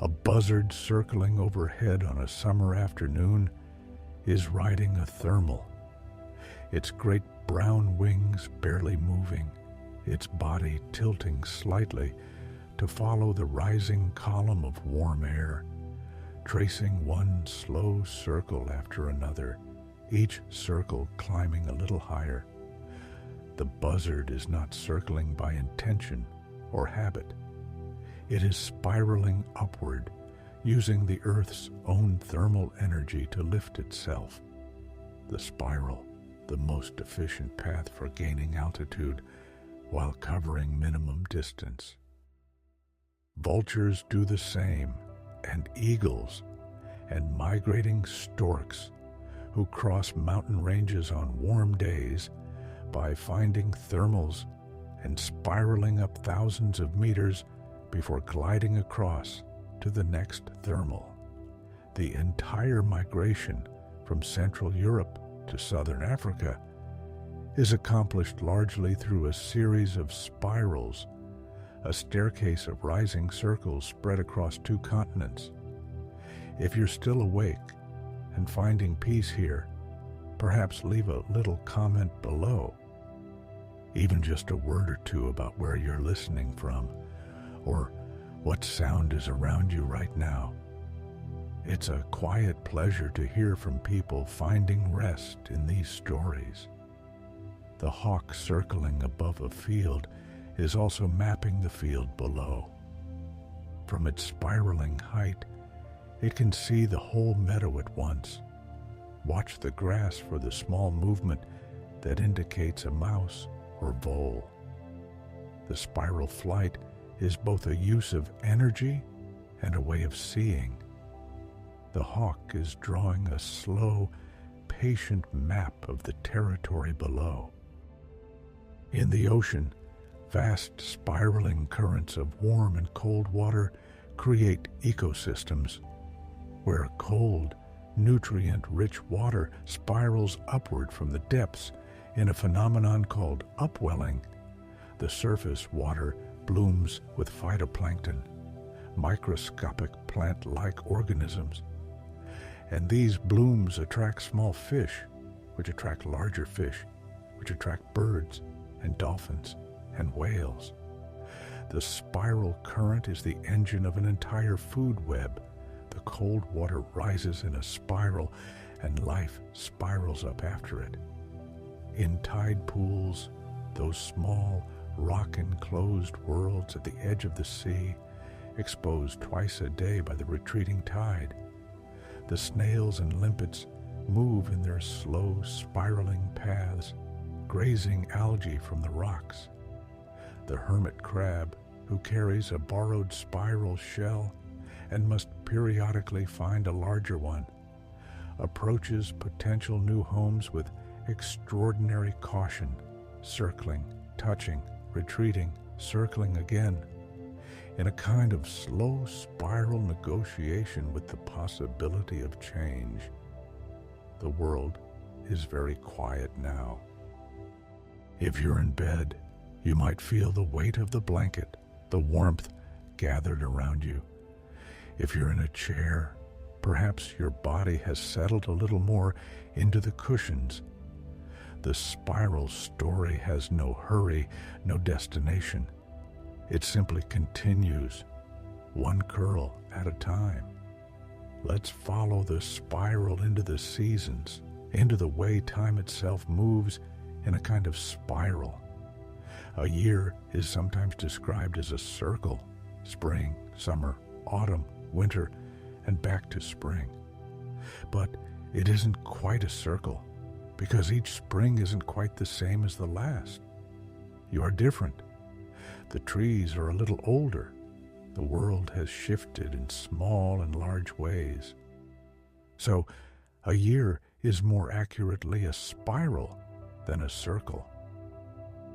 A buzzard circling overhead on a summer afternoon is riding a thermal, its great brown wings barely moving, its body tilting slightly to follow the rising column of warm air, tracing one slow circle after another, each circle climbing a little higher. The buzzard is not circling by intention or habit. It is spiraling upward, using the Earth's own thermal energy to lift itself. The spiral, the most efficient path for gaining altitude while covering minimum distance. Vultures do the same, and eagles, and migrating storks who cross mountain ranges on warm days by finding thermals and spiraling up thousands of meters before gliding across to the next thermal. The entire migration from Central Europe to Southern Africa is accomplished largely through a series of spirals, a staircase of rising circles spread across 2 continents. If you're still awake and finding peace here, perhaps leave a little comment below. Even just a word or two about where you're listening from, or what sound is around you right now. It's a quiet pleasure to hear from people finding rest in these stories. The hawk circling above a field is also mapping the field below. From its spiraling height, it can see the whole meadow at once. Watch the grass for the small movement that indicates a mouse or vole. The spiral flight is both a use of energy and a way of seeing. The hawk is drawing a slow, patient map of the territory below. In the ocean, vast spiraling currents of warm and cold water create ecosystems where cold, nutrient-rich water spirals upward from the depths in a phenomenon called upwelling. The surface water blooms with phytoplankton, microscopic plant-like organisms. And these blooms attract small fish, which attract larger fish, which attract birds and dolphins and whales. The spiral current is the engine of an entire food web. The cold water rises in a spiral, and life spirals up after it. In tide pools, those small, rock-enclosed worlds at the edge of the sea, exposed twice a day by the retreating tide, the snails and limpets move in their slow, spiraling paths, grazing algae from the rocks. The hermit crab, who carries a borrowed spiral shell and must periodically find a larger one, approaches potential new homes with extraordinary caution, circling, touching, retreating, circling again, in a kind of slow spiral negotiation with the possibility of change. The world is very quiet now. If you're in bed, you might feel the weight of the blanket, the warmth gathered around you. If you're in a chair, perhaps your body has settled a little more into the cushions. The spiral story has no hurry, no destination. It simply continues, one curl at a time. Let's follow the spiral into the seasons, into the way time itself moves in a kind of spiral. A year is sometimes described as a circle: spring, summer, autumn, winter, and back to spring. But it isn't quite a circle, because each spring isn't quite the same as the last. You are different. The trees are a little older. The world has shifted in small and large ways. So, a year is more accurately a spiral than a circle.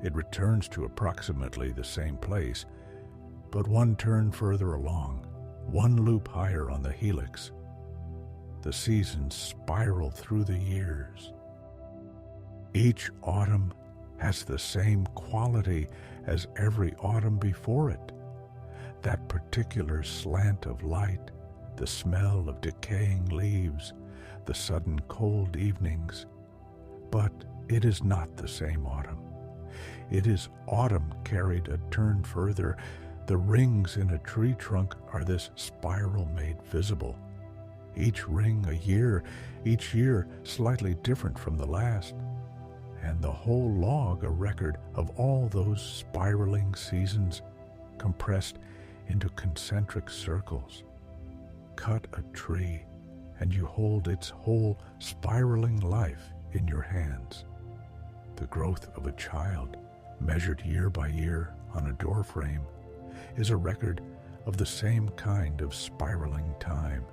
It returns to approximately the same place, but one turn further along, one loop higher on the helix. The seasons spiral through the years. Each autumn has the same quality as every autumn before it. That particular slant of light, the smell of decaying leaves, the sudden cold evenings. But it is not the same autumn. It is autumn carried a turn further. The rings in a tree trunk are this spiral made visible. Each ring a year, each year slightly different from the last, and the whole log a record of all those spiraling seasons compressed into concentric circles. cut a tree and you hold its whole spiraling life in your hands. The growth of a child, measured year by year on a door frame, is a record of the same kind of spiraling time.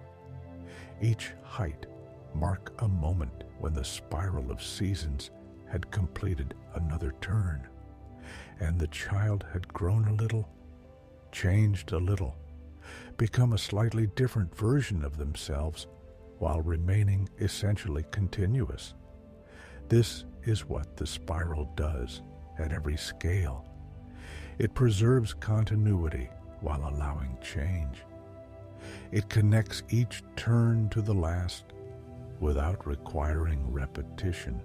Each height marked a moment when the spiral of seasons had completed another turn, and the child had grown a little, changed a little, become a slightly different version of themselves while remaining essentially continuous. This is what the spiral does at every scale. It preserves continuity while allowing change. It connects each turn to the last without requiring repetition.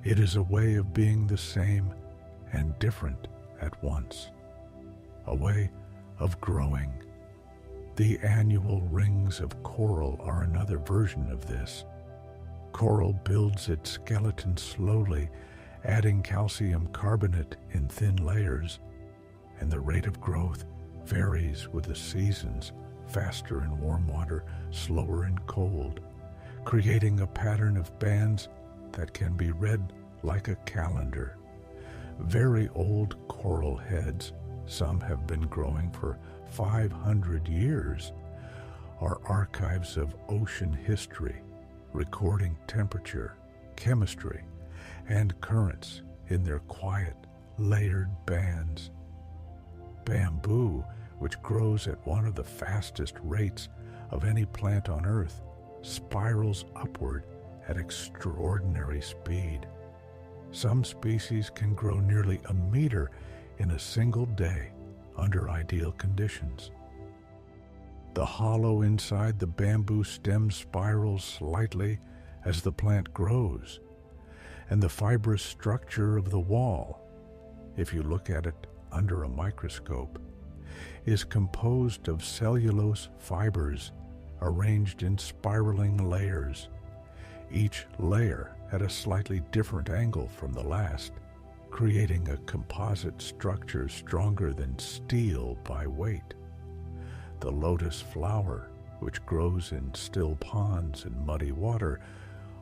It is a way of being the same and different at once, a way of growing. The annual rings of coral are another version of this. Coral builds its skeleton slowly, adding calcium carbonate in thin layers, and the rate of growth varies with the seasons, faster in warm water, slower in cold, creating a pattern of bands that can be read like a calendar. Very old coral heads, some have been growing for 500 years, are archives of ocean history, recording temperature, chemistry, and currents in their quiet, layered bands. Bamboo, which grows at one of the fastest rates of any plant on Earth, spirals upward at extraordinary speed. Some species can grow nearly a meter in a single day under ideal conditions. The hollow inside the bamboo stem spirals slightly as the plant grows, and the fibrous structure of the wall, if you look at it under a microscope, is composed of cellulose fibers arranged in spiraling layers, each layer at a slightly different angle from the last, creating a composite structure stronger than steel by weight. The lotus flower, which grows in still ponds and muddy water,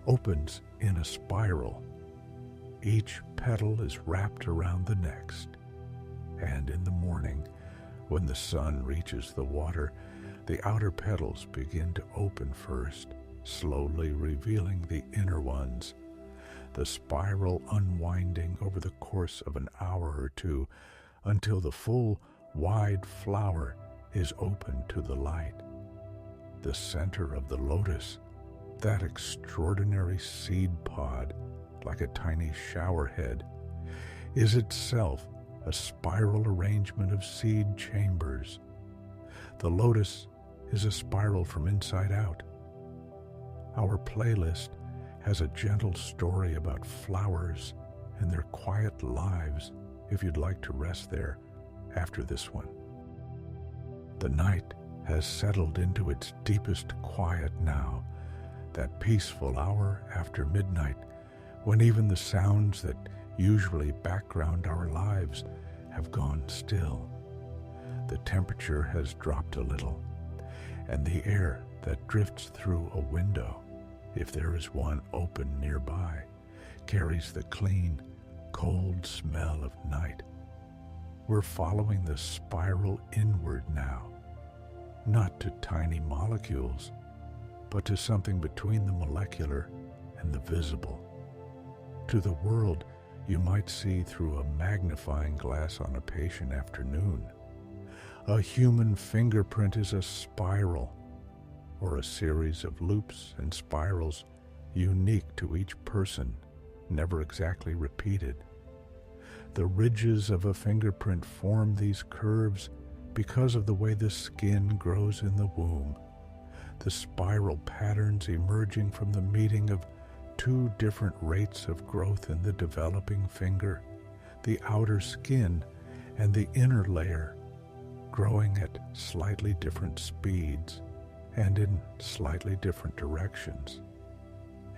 opens in a spiral. Each petal is wrapped around the next, and in the morning, when the sun reaches the water, the outer petals begin to open first, slowly revealing the inner ones, the spiral unwinding over the course of an hour or two until the full, wide flower is open to the light. The center of the lotus, that extraordinary seed pod, like a tiny shower head, is itself a spiral arrangement of seed chambers. The lotus is a spiral from inside out. Our playlist has a gentle story about flowers and their quiet lives if you'd like to rest there after this one. The night has settled into its deepest quiet now, that peaceful hour after midnight when even the sounds that usually background our lives have gone still. The temperature has dropped a little, and the air that drifts through a window, if there is one open nearby, carries the clean, cold smell of night. We're following the spiral inward now, not to tiny molecules, but to something between the molecular and the visible, to the world you might see through a magnifying glass on a patient afternoon. A human fingerprint is a spiral, or a series of loops and spirals unique to each person, never exactly repeated. The ridges of a fingerprint form these curves because of the way the skin grows in the womb, the spiral patterns emerging from the meeting of two different rates of growth in the developing finger, the outer skin and the inner layer, growing at slightly different speeds and in slightly different directions.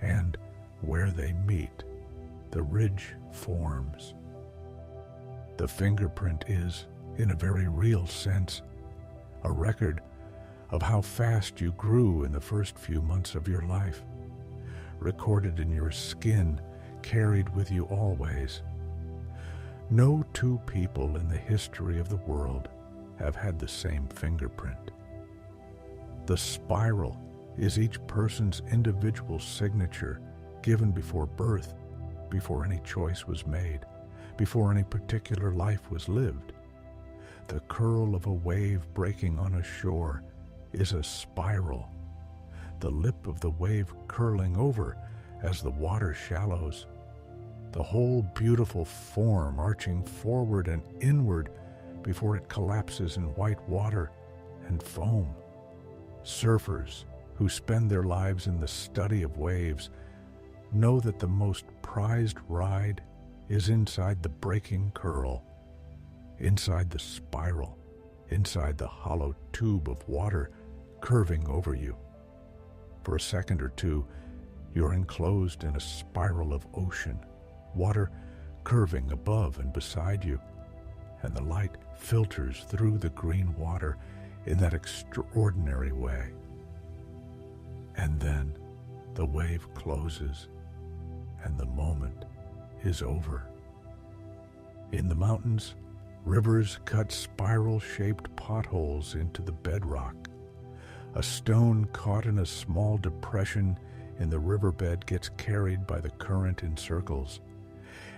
And where they meet, the ridge forms. The fingerprint is, in a very real sense, a record of how fast you grew in the first few months of your life, recorded in your skin, carried with you always. No two people in the history of the world have had the same fingerprint. The spiral is each person's individual signature given before birth, before any choice was made, before any particular life was lived. The curl of a wave breaking on a shore is a spiral, the lip of the wave curling over as the water shallows, the whole beautiful form arching forward and inward before it collapses in white water and foam. Surfers who spend their lives in the study of waves know that the most prized ride is inside the breaking curl, inside the spiral, inside the hollow tube of water curving over you. For a second or two, you're enclosed in a spiral of ocean, water curving above and beside you, and the light filters through the green water in that extraordinary way. And then the wave closes, and the moment is over. In the mountains, rivers cut spiral-shaped potholes into the bedrock. A stone caught in a small depression in the riverbed gets carried by the current in circles,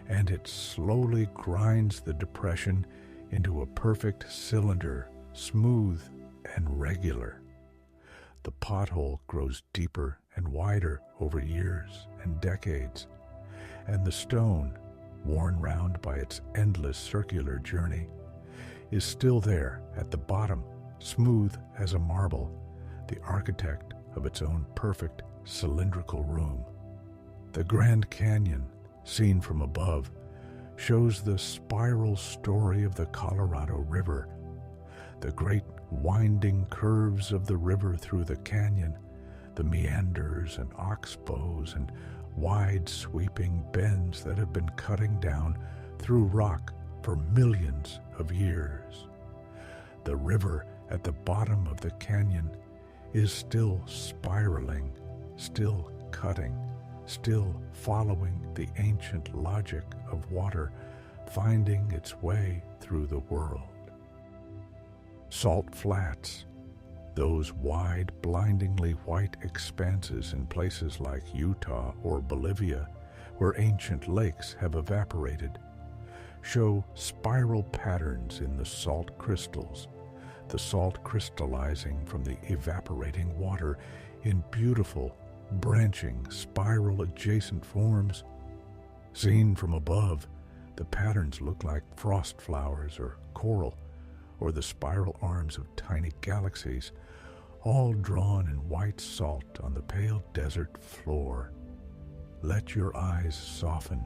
and it slowly grinds the depression into a perfect cylinder, smooth and regular. The pothole grows deeper and wider over years and decades, and the stone, worn round by its endless circular journey, is still there at the bottom, smooth as a marble, the architect of its own perfect cylindrical room. The Grand Canyon, seen from above, shows the spiral story of the Colorado River, the great winding curves of the river through the canyon, the meanders and oxbows and wide sweeping bends that have been cutting down through rock for millions of years. The river at the bottom of the canyon is still spiraling, still cutting, still following the ancient logic of water finding its way through the world. Salt flats, those wide, blindingly white expanses in places like Utah or Bolivia, where ancient lakes have evaporated, show spiral patterns in the salt crystals, the salt crystallizing from the evaporating water in beautiful, branching, spiral-adjacent forms. Seen from above, the patterns look like frost flowers or coral, or the spiral arms of tiny galaxies, all drawn in white salt on the pale desert floor. Let your eyes soften.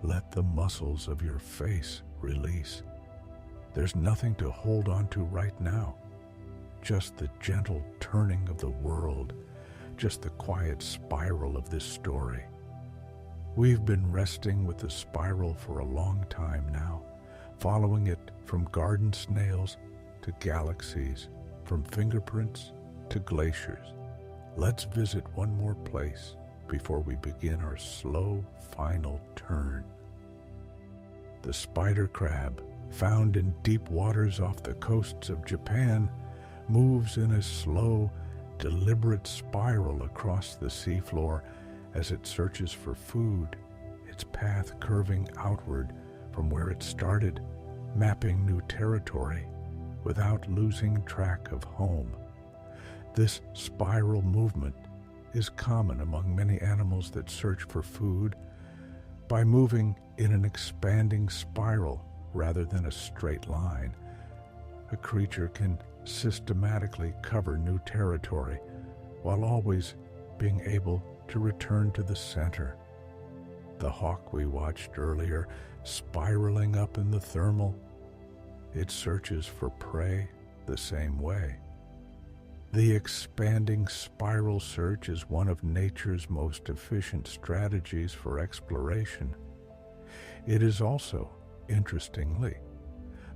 Let the muscles of your face release. There's nothing to hold on to right now, just the gentle turning of the world, just the quiet spiral of this story. We've been resting with the spiral for a long time now, following it from garden snails to galaxies, from fingerprints to glaciers. Let's visit one more place before we begin our slow final turn. The spider crab, found in deep waters off the coasts of Japan, moves in a slow, deliberate spiral across the seafloor as it searches for food, its path curving outward from where it started, mapping new territory without losing track of home. This spiral movement is common among many animals that search for food. By moving in an expanding spiral rather than a straight line, a creature can systematically cover new territory while always being able to return to the center. The hawk we watched earlier, spiraling up in the thermal, it searches for prey the same way. The expanding spiral search is one of nature's most efficient strategies for exploration. It is also, interestingly,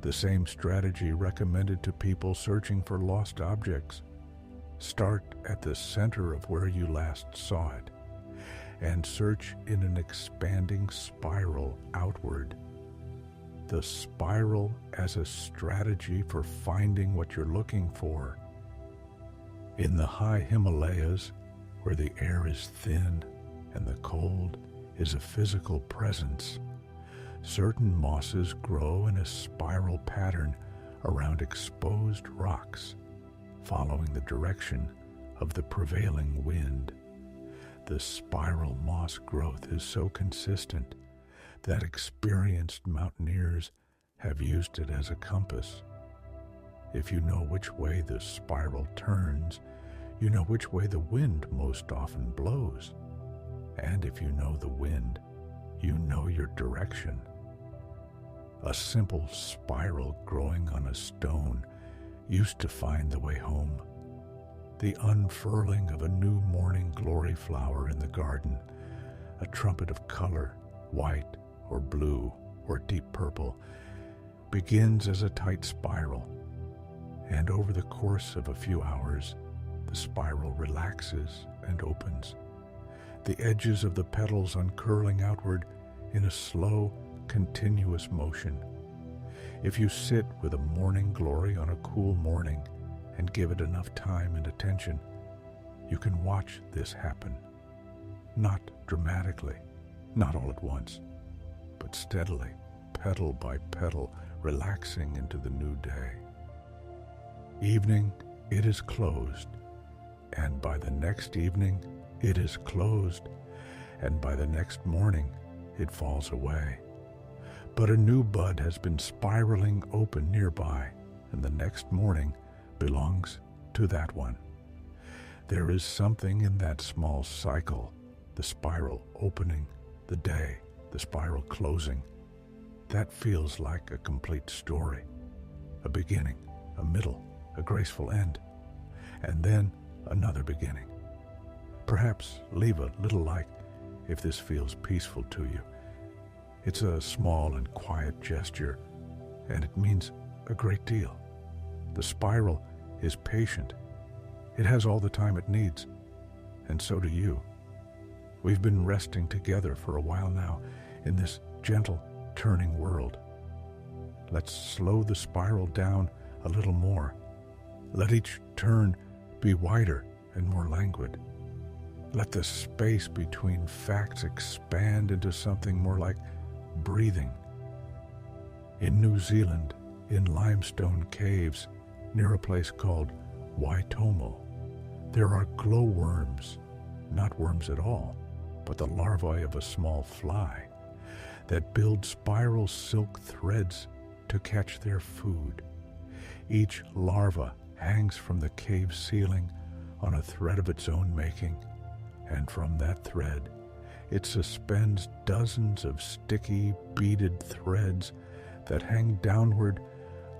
the same strategy recommended to people searching for lost objects, Start at the center of where you last saw it and search in an expanding spiral outward. The spiral as a strategy for finding what you're looking for. In the high Himalayas, where the air is thin and the cold is a physical presence, certain mosses grow in a spiral pattern around exposed rocks, following the direction of the prevailing wind. The spiral moss growth is so consistent that experienced mountaineers have used it as a compass. If you know which way the spiral turns, you know which way the wind most often blows. And if you know the wind, you know your direction. A simple spiral growing on a stone used to find the way home. The unfurling of a new morning glory flower in the garden, a trumpet of color, white or blue or deep purple, begins as a tight spiral, and over the course of a few hours, the spiral relaxes and opens, the edges of the petals uncurling outward in a slow, continuous motion. If you sit with a morning glory on a cool morning and give it enough time and attention, you can watch this happen. Not dramatically, not all at once, but steadily, petal by petal, relaxing into the new day. Evening, it is closed, and by the next evening, it is closed, and by the next morning, it falls away. But a new bud has been spiraling open nearby, and the next morning belongs to that one. There is something in that small cycle, the spiral opening, the day, the spiral closing, that feels like a complete story, a beginning, a middle, a graceful end, and then another beginning. Perhaps leave a little like if this feels peaceful to you. It's a small and quiet gesture, and it means a great deal. The spiral is patient. It has all the time it needs, and so do you. We've been resting together for a while now in this gentle, turning world. Let's slow the spiral down a little more. Let each turn be wider and more languid. Let the space between facts expand into something more like breathing. In New Zealand, in limestone caves near a place called Waitomo, there are glowworms, not worms at all, but the larvae of a small fly, that build spiral silk threads to catch their food. Each larva hangs from the cave ceiling on a thread of its own making, and from that thread it suspends dozens of sticky, beaded threads that hang downward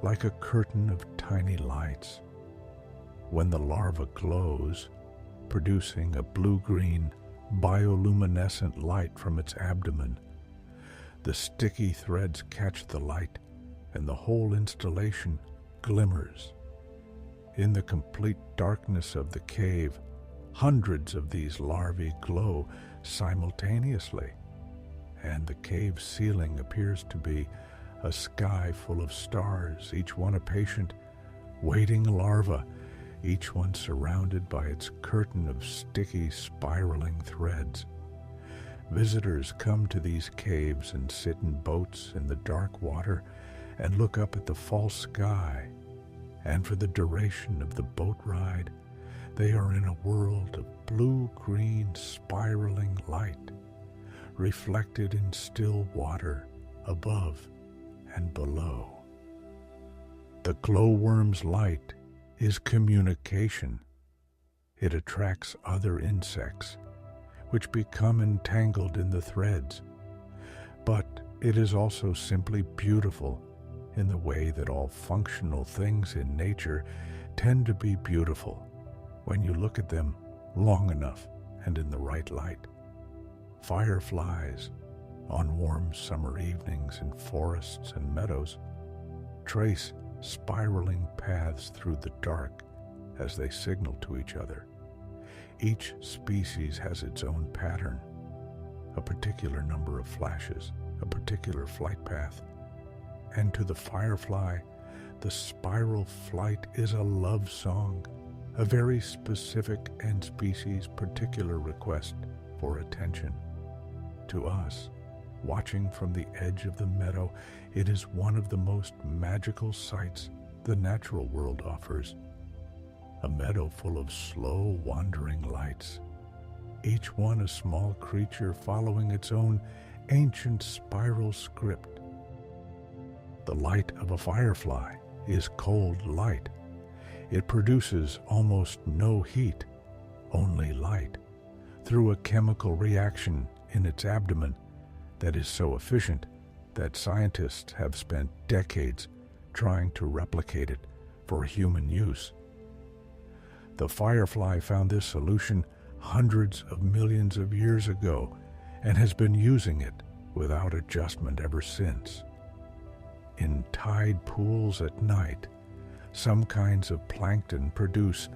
like a curtain of tiny lights. When the larva glows, producing a blue-green, bioluminescent light from its abdomen, the sticky threads catch the light, and the whole installation glimmers. In the complete darkness of the cave, hundreds of these larvae glow simultaneously, and the cave ceiling appears to be a sky full of stars, each one a patient, waiting larva, each one surrounded by its curtain of sticky, spiraling threads. Visitors come to these caves and sit in boats in the dark water and look up at the false sky, and for the duration of the boat ride, they are in a world of blue-green spiraling light, reflected in still water above and below. The glowworm's light is communication. It attracts other insects, which become entangled in the threads. But it is also simply beautiful in the way that all functional things in nature tend to be beautiful when you look at them long enough and in the right light. Fireflies, on warm summer evenings in forests and meadows, trace spiraling paths through the dark as they signal to each other. Each species has its own pattern, a particular number of flashes, a particular flight path. And to the firefly, the spiral flight is a love song, a very specific and species-particular request for attention. To us, watching from the edge of the meadow, it is one of the most magical sights the natural world offers. A meadow full of slow, wandering lights, each one a small creature following its own ancient spiral script. The light of a firefly is cold light. It produces almost no heat, only light, through a chemical reaction in its abdomen that is so efficient that scientists have spent decades trying to replicate it for human use. The firefly found this solution hundreds of millions of years ago and has been using it without adjustment ever since. In tide pools at night, some kinds of plankton produce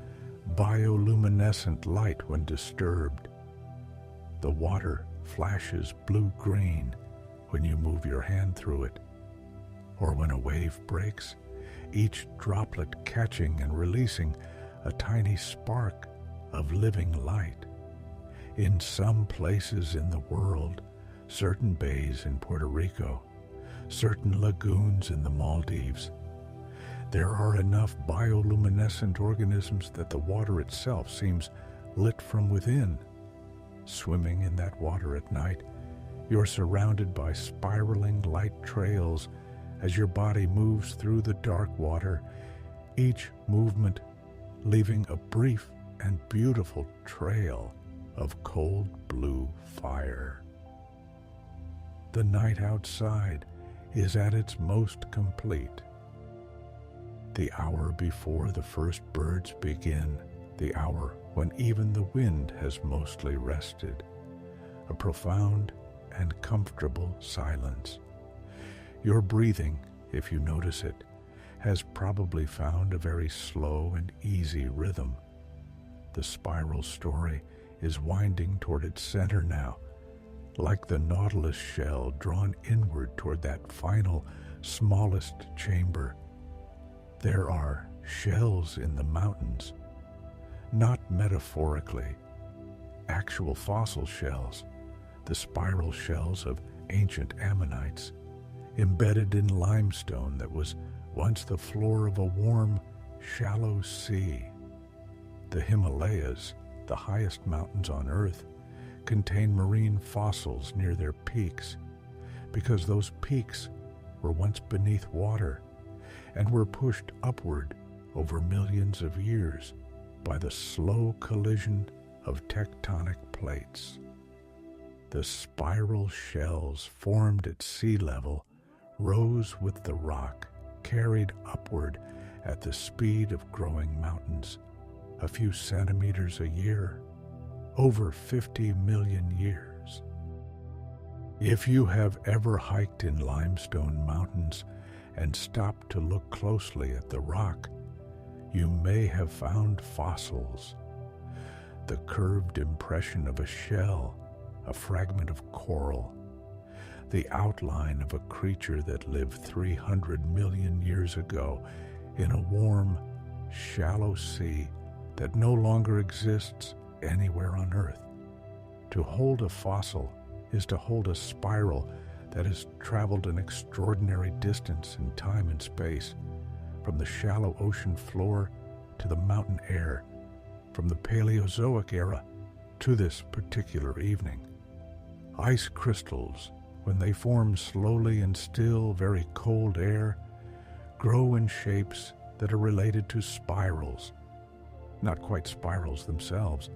bioluminescent light when disturbed. The water flashes blue-green when you move your hand through it, or when a wave breaks, each droplet catching and releasing a tiny spark of living light. In some places in the world, certain bays in Puerto Rico, certain lagoons in the Maldives, there are enough bioluminescent organisms that the water itself seems lit from within. Swimming in that water at night, you're surrounded by spiraling light trails as your body moves through the dark water, each movement leaving a brief and beautiful trail of cold blue fire. The night outside is at its most complete. The hour before the first birds begin, the hour when even the wind has mostly rested, a profound and comfortable silence. Your breathing, if you notice it, has probably found a very slow and easy rhythm. The spiral story is winding toward its center now, like the nautilus shell drawn inward toward that final, smallest chamber. There are shells in the mountains, not metaphorically, actual fossil shells, the spiral shells of ancient ammonites, embedded in limestone that was once the floor of a warm, shallow sea. The Himalayas, the highest mountains on Earth, contain marine fossils near their peaks, because those peaks were once beneath water and were pushed upward over millions of years by the slow collision of tectonic plates. The spiral shells formed at sea level rose with the rock, carried upward at the speed of growing mountains, a few centimeters a year, over 50 million years. If you have ever hiked in limestone mountains and stopped to look closely at the rock, you may have found fossils. The curved impression of a shell, a fragment of coral, the outline of a creature that lived 300 million years ago in a warm, shallow sea that no longer exists anywhere on Earth. To hold a fossil is to hold a spiral that has traveled an extraordinary distance in time and space, from the shallow ocean floor to the mountain air, from the Paleozoic era to this particular evening. Ice crystals, when they form slowly in still, very cold air, grow in shapes that are related to spirals. Not quite spirals themselves,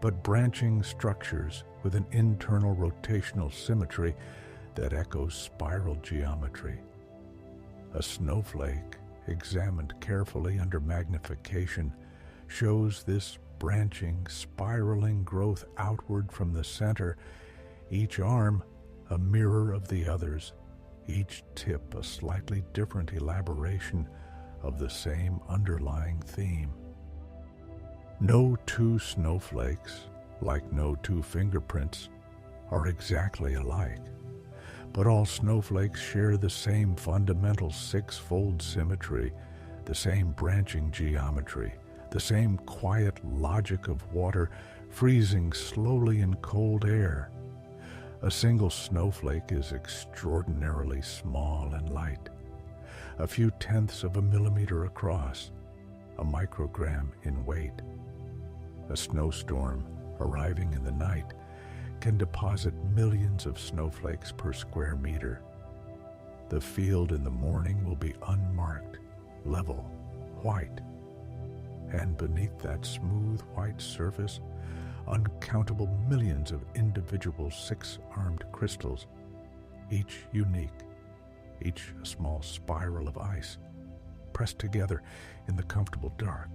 but branching structures with an internal rotational symmetry that echoes spiral geometry. A snowflake, examined carefully under magnification, shows this branching, spiraling growth outward from the center, each arm a mirror of the others, each tip a slightly different elaboration of the same underlying theme. No two snowflakes, like no two fingerprints, are exactly alike, but all snowflakes share the same fundamental six-fold symmetry, the same branching geometry, the same quiet logic of water freezing slowly in cold air. A single snowflake is extraordinarily small and light, a few tenths of a millimeter across, a microgram in weight. A snowstorm arriving in the night can deposit millions of snowflakes per square meter. The field in the morning will be unmarked, level, white, and beneath that smooth white surface, uncountable millions of individual six-armed crystals, each unique, each a small spiral of ice, pressed together in the comfortable dark.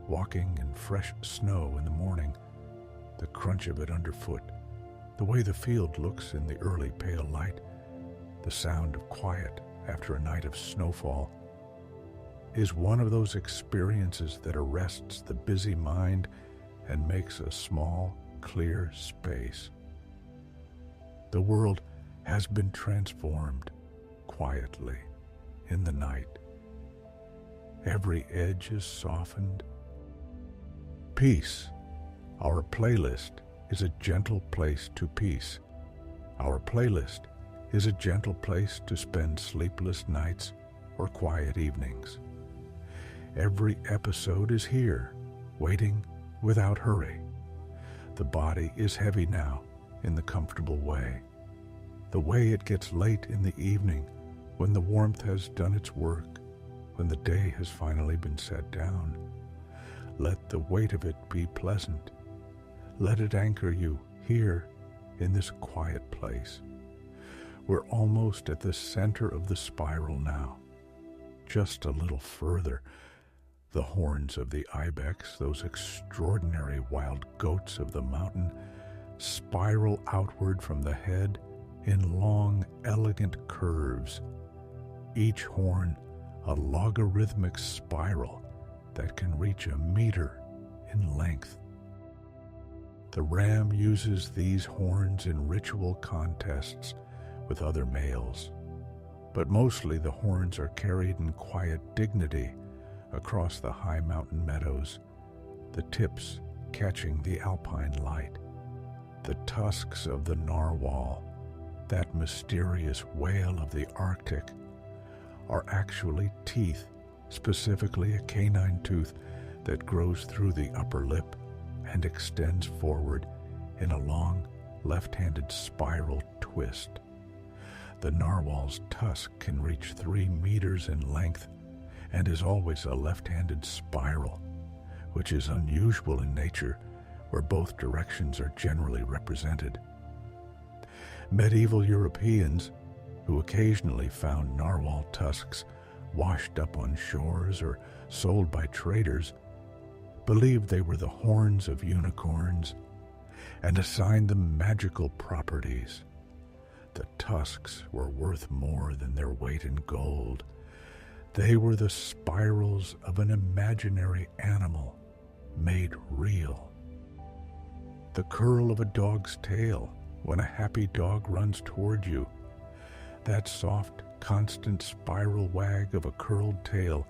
Walking in fresh snow in the morning, the crunch of it underfoot, the way the field looks in the early pale light, the sound of quiet after a night of snowfall, is one of those experiences that arrests the busy mind and makes a small, clear space. The world has been transformed quietly in the night. Every edge is softened. Peace, our playlist, is a gentle place to peace. Our playlist is a gentle place to spend sleepless nights or quiet evenings. Every episode is here, waiting without hurry. The body is heavy now in the comfortable way, the way it gets late in the evening when the warmth has done its work, when the day has finally been set down. Let the weight of it be pleasant. Let it anchor you here in this quiet place. We're almost at the center of the spiral now. Just a little further, the horns of the ibex, those extraordinary wild goats of the mountain, spiral outward from the head in long, elegant curves, each horn a logarithmic spiral that can reach a meter in length. The ram uses these horns in ritual contests with other males, but mostly the horns are carried in quiet dignity across the high mountain meadows, the tips catching the alpine light. The tusks of the narwhal, that mysterious whale of the Arctic, are actually teeth, specifically a canine tooth that grows through the upper lip and extends forward in a long, left-handed spiral twist. The narwhal's tusk can reach 3 meters in length and is always a left-handed spiral, which is unusual in nature, where both directions are generally represented. Medieval Europeans, who occasionally found narwhal tusks washed up on shores or sold by traders, believed they were the horns of unicorns and assigned them magical properties. The tusks were worth more than their weight in gold. They were the spirals of an imaginary animal made real. The curl of a dog's tail when a happy dog runs toward you. That soft, constant spiral wag of a curled tail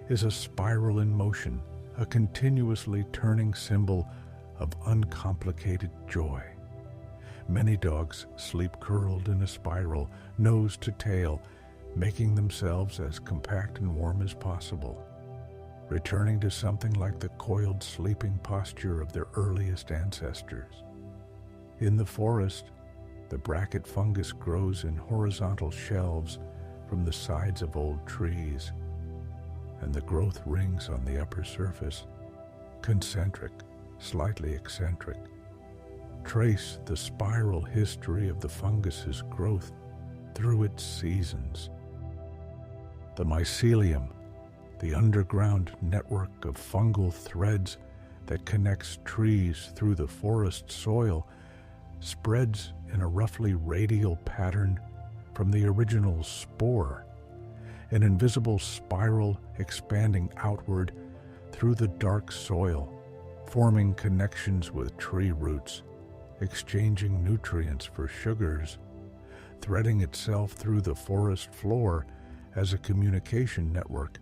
is a spiral in motion, a continuously turning symbol of uncomplicated joy. Many dogs sleep curled in a spiral, nose to tail, making themselves as compact and warm as possible, returning to something like the coiled sleeping posture of their earliest ancestors. In the forest, the bracket fungus grows in horizontal shelves from the sides of old trees, and the growth rings on the upper surface, concentric, slightly eccentric, trace the spiral history of the fungus's growth through its seasons. The mycelium, the underground network of fungal threads that connects trees through the forest soil, spreads in a roughly radial pattern from the original spore, an invisible spiral expanding outward through the dark soil, forming connections with tree roots, exchanging nutrients for sugars, threading itself through the forest floor as a communication network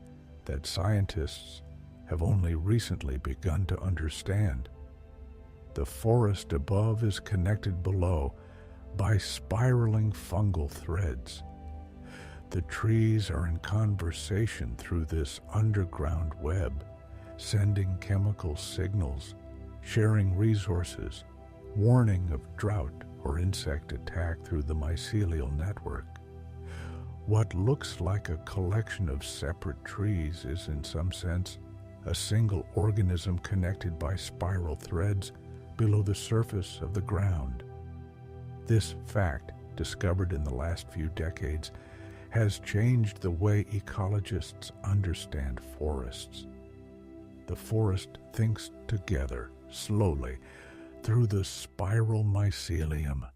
that scientists have only recently begun to understand. The forest above is connected below by spiraling fungal threads. The trees are in conversation through this underground web, sending chemical signals, sharing resources, warning of drought or insect attack through the mycelial network. What looks like a collection of separate trees is, in some sense, a single organism connected by spiral threads below the surface of the ground. This fact, discovered in the last few decades, has changed the way ecologists understand forests. The forest thinks together, slowly, through the spiral mycelium.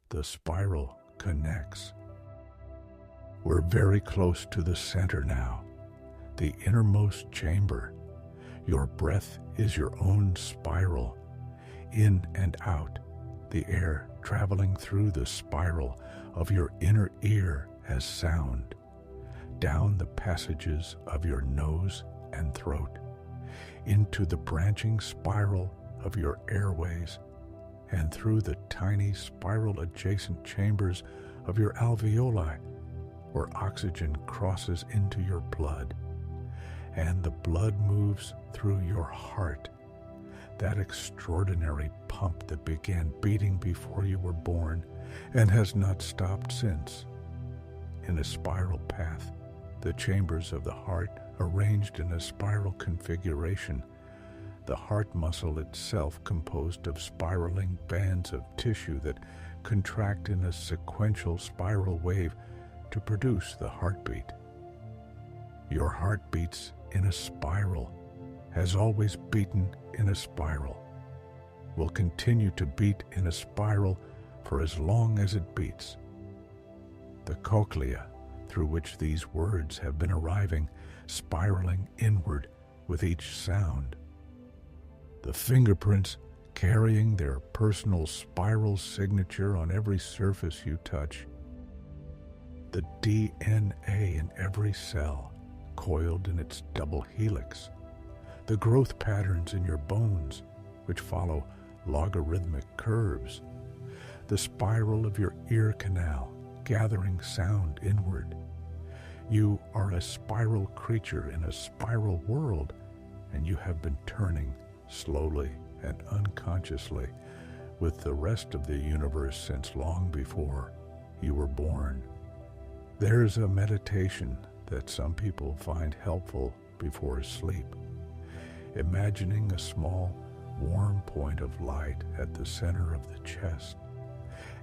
The spiral connects. We're very close to the center now, the innermost chamber. Your breath is your own spiral. In and out, the air traveling through the spiral of your inner ear as sound, down the passages of your nose and throat, into the branching spiral of your airways, and through the tiny spiral-adjacent chambers of your alveoli, where oxygen crosses into your blood, and the blood moves through your heart, that extraordinary pump that began beating before you were born and has not stopped since. In a spiral path, the chambers of the heart arranged in a spiral configuration, the heart muscle itself composed of spiraling bands of tissue that contract in a sequential spiral wave to produce the heartbeat. Your heart beats in a spiral, has always beaten in a spiral, will continue to beat in a spiral for as long as it beats. The cochlea, through which these words have been arriving, spiraling inward with each sound. The fingerprints carrying their personal spiral signature on every surface you touch. The DNA in every cell, coiled in its double helix. The growth patterns in your bones, which follow logarithmic curves. The spiral of your ear canal, gathering sound inward. You are a spiral creature in a spiral world, and you have been turning slowly and unconsciously with the rest of the universe since long before you were born. There's a meditation that some people find helpful before sleep, imagining a small, warm point of light at the center of the chest,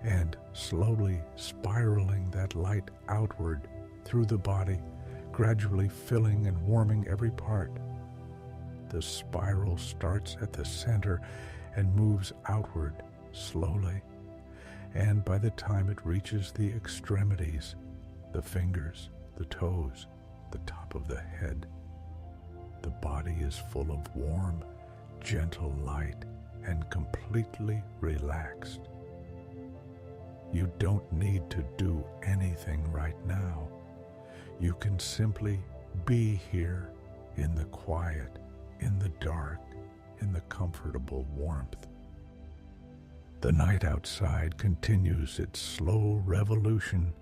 and slowly spiraling that light outward through the body, gradually filling and warming every part. The spiral starts at the center and moves outward slowly, and by the time it reaches the extremities, the fingers, the toes, the top of the head, the body is full of warm, gentle light and completely relaxed. You don't need to do anything right now. You can simply be here in the quiet, in the dark, in the comfortable warmth. The night outside continues its slow revolution.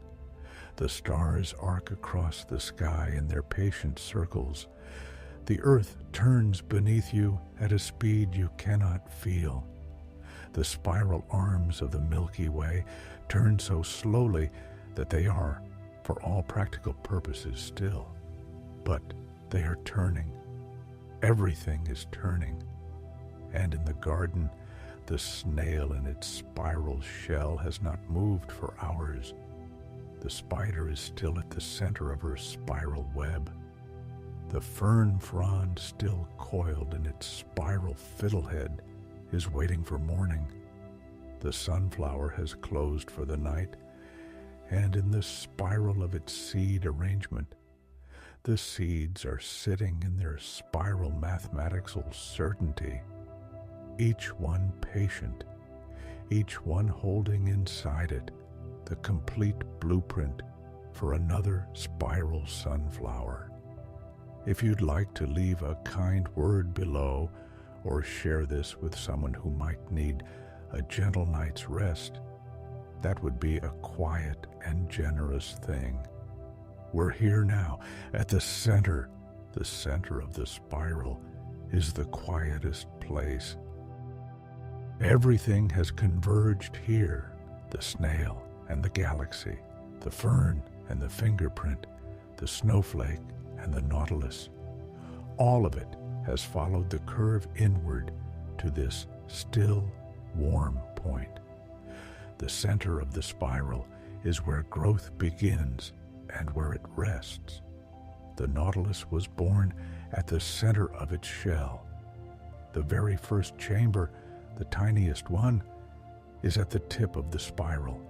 The stars arc across the sky in their patient circles. The earth turns beneath you at a speed you cannot feel. The spiral arms of the Milky Way turn so slowly that they are, for all practical purposes, still. But they are turning. Everything is turning. And in the garden, the snail in its spiral shell has not moved for hours. The spider is still at the center of her spiral web. The fern frond, still coiled in its spiral fiddlehead, is waiting for morning. The sunflower has closed for the night, and in the spiral of its seed arrangement, The seeds are sitting in their spiral mathematical certainty, each one patient, each one holding inside it the complete blueprint for another spiral sunflower. If you'd like to leave a kind word below or share this with someone who might need a gentle night's rest, that would be a quiet and generous thing. We're here now at the center. The center of the spiral is the quietest place. Everything has converged here, the snail and the galaxy, the fern and the fingerprint, the snowflake and the nautilus. All of it has followed the curve inward to this still, warm point. The center of the spiral is where growth begins and where it rests. The nautilus was born at the center of its shell. The very first chamber, the tiniest one, is at the tip of the spiral.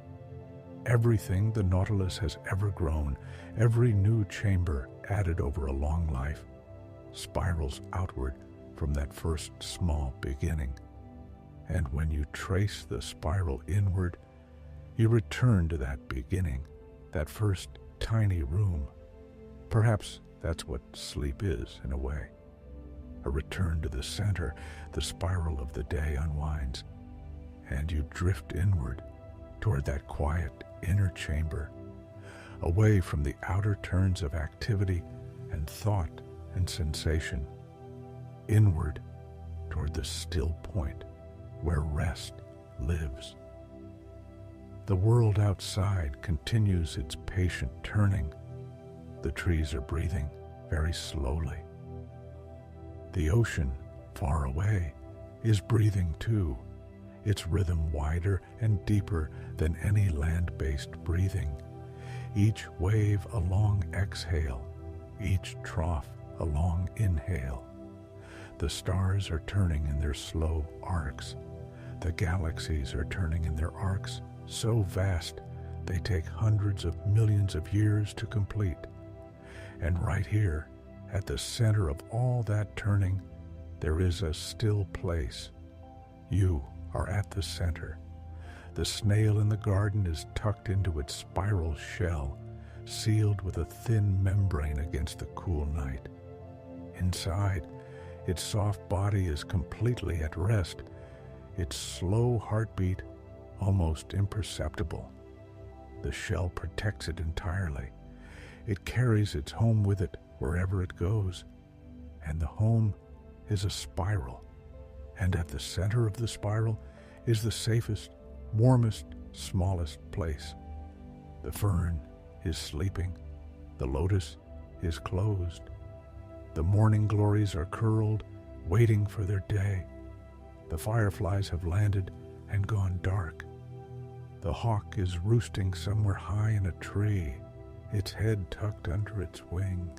Everything the nautilus has ever grown, every new chamber added over a long life, spirals outward from that first small beginning. And when you trace the spiral inward, you return to that beginning, that first tiny room. Perhaps that's what sleep is, in a way. A return to the center, the spiral of the day unwinds, and you drift inward toward that quiet inner chamber, away from the outer turns of activity and thought and sensation, inward toward the still point where rest lives. The world outside continues its patient turning. The trees are breathing very slowly. The ocean, far away, is breathing too, its rhythm wider and deeper than any land-based breathing. Each wave a long exhale, each trough a long inhale. The stars are turning in their slow arcs. The galaxies are turning in their arcs so vast they take hundreds of millions of years to complete. And right here, at the center of all that turning, there is a still place. You are at the center. The snail in the garden is tucked into its spiral shell, sealed with a thin membrane against the cool night. Inside, its soft body is completely at rest, its slow heartbeat almost imperceptible. The shell protects it entirely. It carries its home with it wherever it goes. And the home is a spiral. And at the center of the spiral is the safest, warmest, smallest place. The fern is sleeping. The lotus is closed. The morning glories are curled, waiting for their day. The fireflies have landed and gone dark. The hawk is roosting somewhere high in a tree, its head tucked under its wing.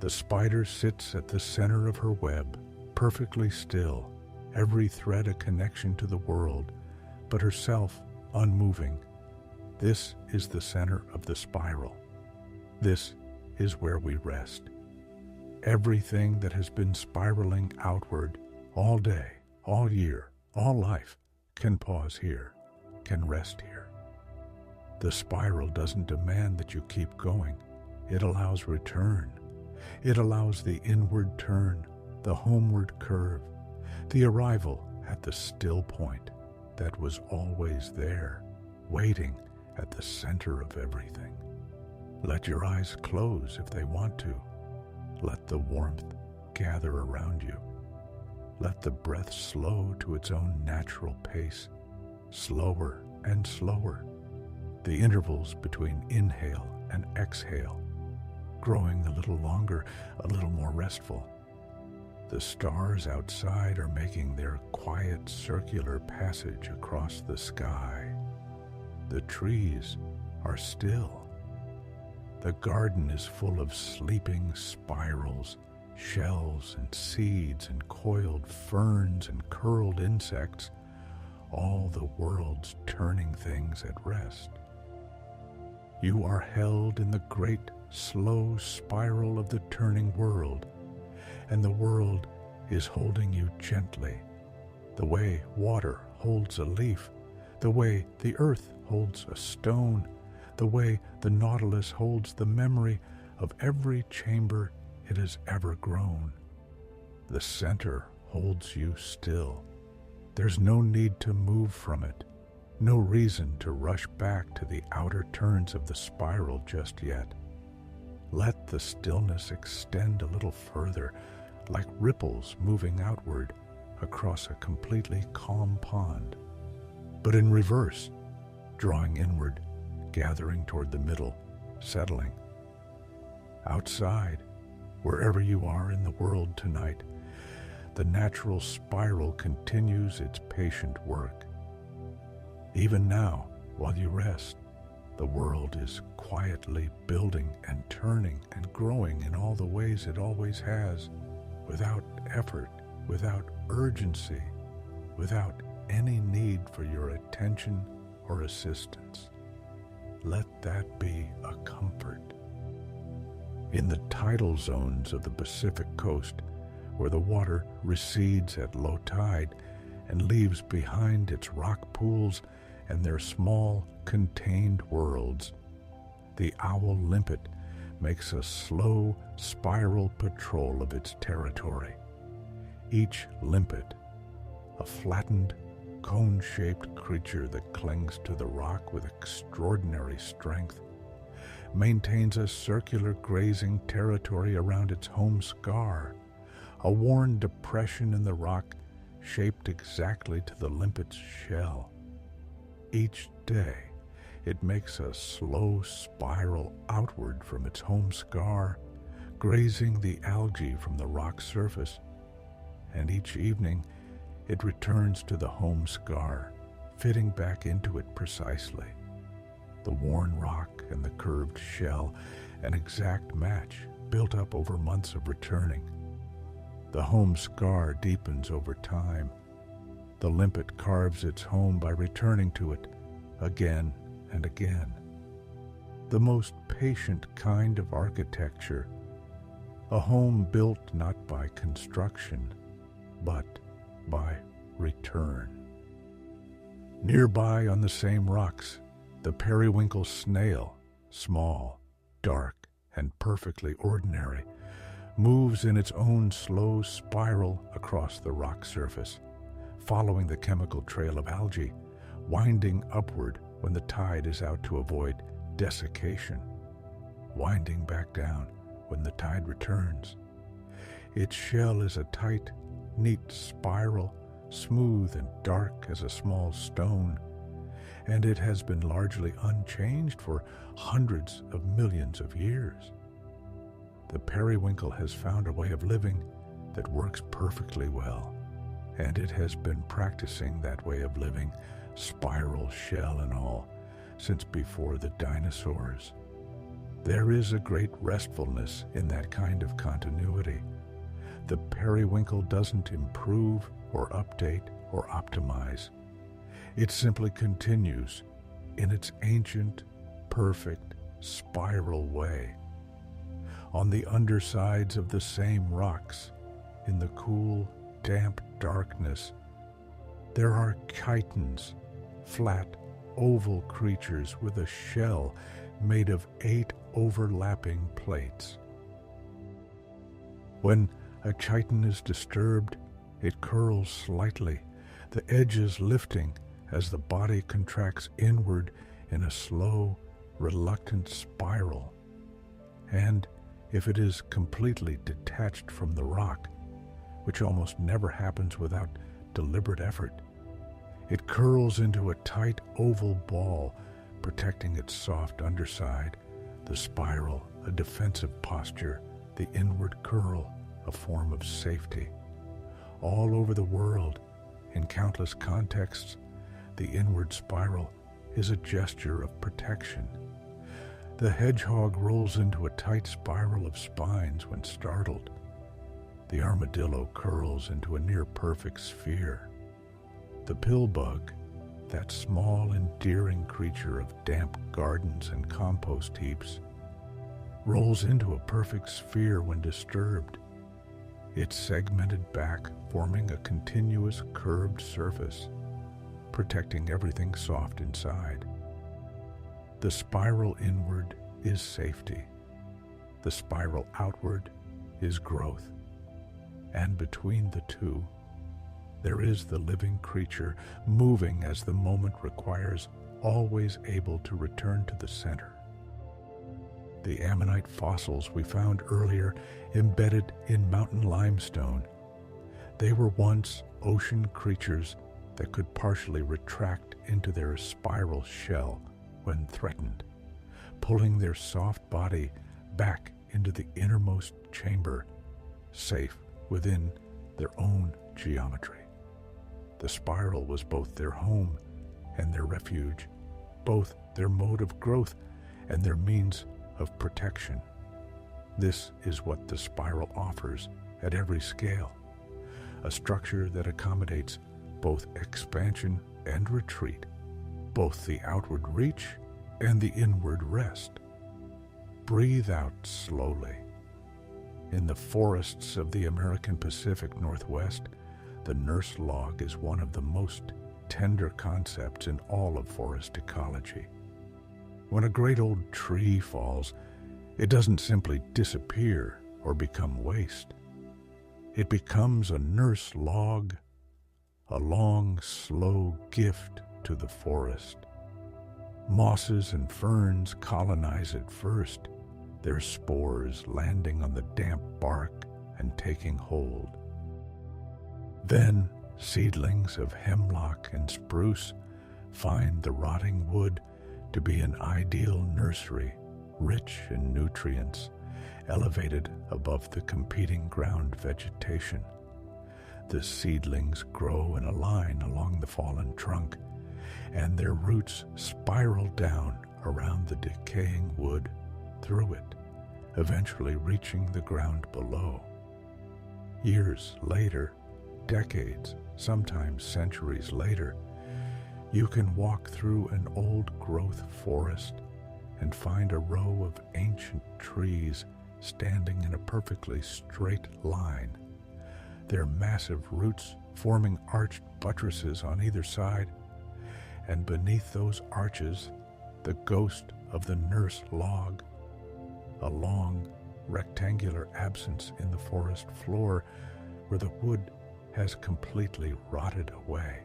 The spider sits at the center of her web, perfectly still, every thread a connection to the world, but herself unmoving. This is the center of the spiral. This is where we rest. Everything that has been spiraling outward all day, all year, all life can pause here, can rest here. The spiral doesn't demand that you keep going. It allows return. It allows the inward turn, the homeward curve, the arrival at the still point that was always there, waiting at the center of everything. Let your eyes close if they want to. Let the warmth gather around you. Let the breath slow to its own natural pace, slower and slower. The intervals between inhale and exhale, growing a little longer, a little more restful. The stars outside are making their quiet circular passage across the sky. The trees are still. The garden is full of sleeping spirals, shells and seeds and coiled ferns and curled insects, all the world's turning things at rest. You are held in the great, slow spiral of the turning world, and the world is holding you gently, the way water holds a leaf, the way the earth holds a stone, the way the nautilus holds the memory of every chamber it has ever grown. The center holds you still. There's no need to move from it, no reason to rush back to the outer turns of the spiral just yet. Let the stillness extend a little further, like ripples moving outward across a completely calm pond, but in reverse, drawing inward, gathering toward the middle, settling. Outside, wherever you are in the world tonight, the natural spiral continues its patient work. Even now, while you rest, the world is quietly building and turning and growing in all the ways it always has, without effort, without urgency, without any need for your attention or assistance. Let that be a comfort. In the tidal zones of the Pacific coast, where the water recedes at low tide and leaves behind its rock pools and their small, contained worlds, the owl limpet makes a slow spiral patrol of its territory. Each limpet, a flattened, cone-shaped creature that clings to the rock with extraordinary strength, maintains a circular grazing territory around its home scar, a worn depression in the rock shaped exactly to the limpet's shell. Each day, it makes a slow spiral outward from its home scar, grazing the algae from the rock surface, and each evening it returns to the home scar, fitting back into it precisely. The worn rock and the curved shell, an exact match built up over months of returning. The home scar deepens over time. The limpet carves its home by returning to it again and again. The most patient kind of architecture, a home built not by construction, but by return. Nearby on the same rocks, the periwinkle snail, small, dark, and perfectly ordinary, moves in its own slow spiral across the rock surface, following the chemical trail of algae, winding upward when the tide is out to avoid desiccation, winding back down when the tide returns. Its shell is a tight, neat spiral, smooth and dark as a small stone, and it has been largely unchanged for hundreds of millions of years. The periwinkle has found a way of living that works perfectly well, and it has been practicing that way of living, spiral shell and all, since before the dinosaurs. There is a great restfulness in that kind of continuity. The periwinkle doesn't improve or update or optimize. It simply continues in its ancient, perfect, spiral way. On the undersides of the same rocks, in the cool, damp darkness, there are chitons, flat, oval creatures with a shell made of 8 overlapping plates. When a chiton is disturbed, it curls slightly, the edges lifting as the body contracts inward in a slow, reluctant spiral. And if it is completely detached from the rock, which almost never happens without deliberate effort, it curls into a tight oval ball, protecting its soft underside, the spiral, a defensive posture, the inward curl, a form of safety. All over the world, in countless contexts, the inward spiral is a gesture of protection. The hedgehog rolls into a tight spiral of spines when startled. The armadillo curls into a near-perfect sphere. The pill bug, that small, endearing creature of damp gardens and compost heaps, rolls into a perfect sphere when disturbed, its segmented back forming a continuous curved surface, protecting everything soft inside. The spiral inward is safety. The spiral outward is growth. And between the two, there is the living creature, moving as the moment requires, always able to return to the center. The ammonite fossils we found earlier, embedded in mountain limestone, they were once ocean creatures that could partially retract into their spiral shell when threatened, pulling their soft body back into the innermost chamber, safe within their own geometry. The spiral was both their home and their refuge, both their mode of growth and their means of protection. This is what the spiral offers at every scale, a structure that accommodates both expansion and retreat, both the outward reach and the inward rest. Breathe out slowly. In the forests of the American Pacific Northwest, the nurse log is one of the most tender concepts in all of forest ecology. When a great old tree falls, it doesn't simply disappear or become waste. It becomes a nurse log, a long, slow gift to the forest. Mosses and ferns colonize it first, their spores landing on the damp bark and taking hold. Then seedlings of hemlock and spruce find the rotting wood to be an ideal nursery, rich in nutrients, elevated above the competing ground vegetation. The seedlings grow in a line along the fallen trunk, and their roots spiral down around the decaying wood through it, eventually reaching the ground below. Years later, decades, sometimes centuries later, you can walk through an old-growth forest and find a row of ancient trees standing in a perfectly straight line, their massive roots forming arched buttresses on either side, and beneath those arches, the ghost of the nurse log, a long, rectangular absence in the forest floor where the wood has completely rotted away.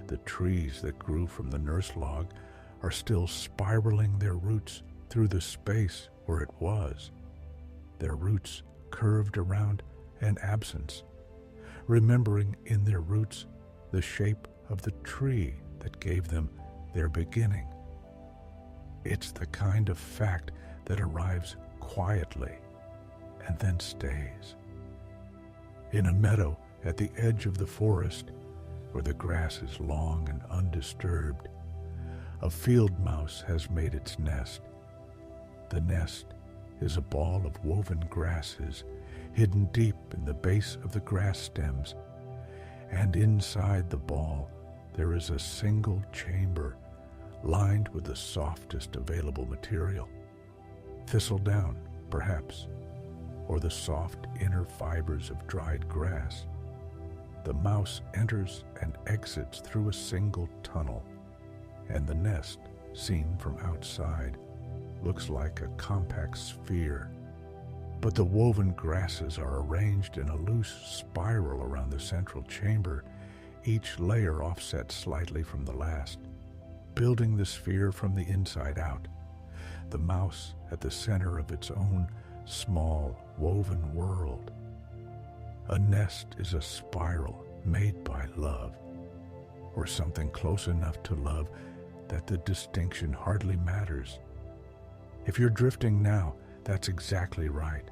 The trees that grew from the nurse log are still spiraling their roots through the space where it was, their roots curved around an absence, remembering in their roots the shape of the tree that gave them their beginning. It's the kind of fact that arrives quietly and then stays. In a meadow at the edge of the forest, where the grass is long and undisturbed, a field mouse has made its nest. The nest is a ball of woven grasses hidden deep in the base of the grass stems, and inside the ball there is a single chamber lined with the softest available material. Thistledown, perhaps, or the soft inner fibers of dried grass. The mouse enters and exits through a single tunnel, and the nest, seen from outside, looks like a compact sphere. But the woven grasses are arranged in a loose spiral around the central chamber, each layer offset slightly from the last, building the sphere from the inside out, the mouse at the center of its own small, woven world. A nest is a spiral made by love, or something close enough to love that the distinction hardly matters. If you're drifting now, that's exactly right.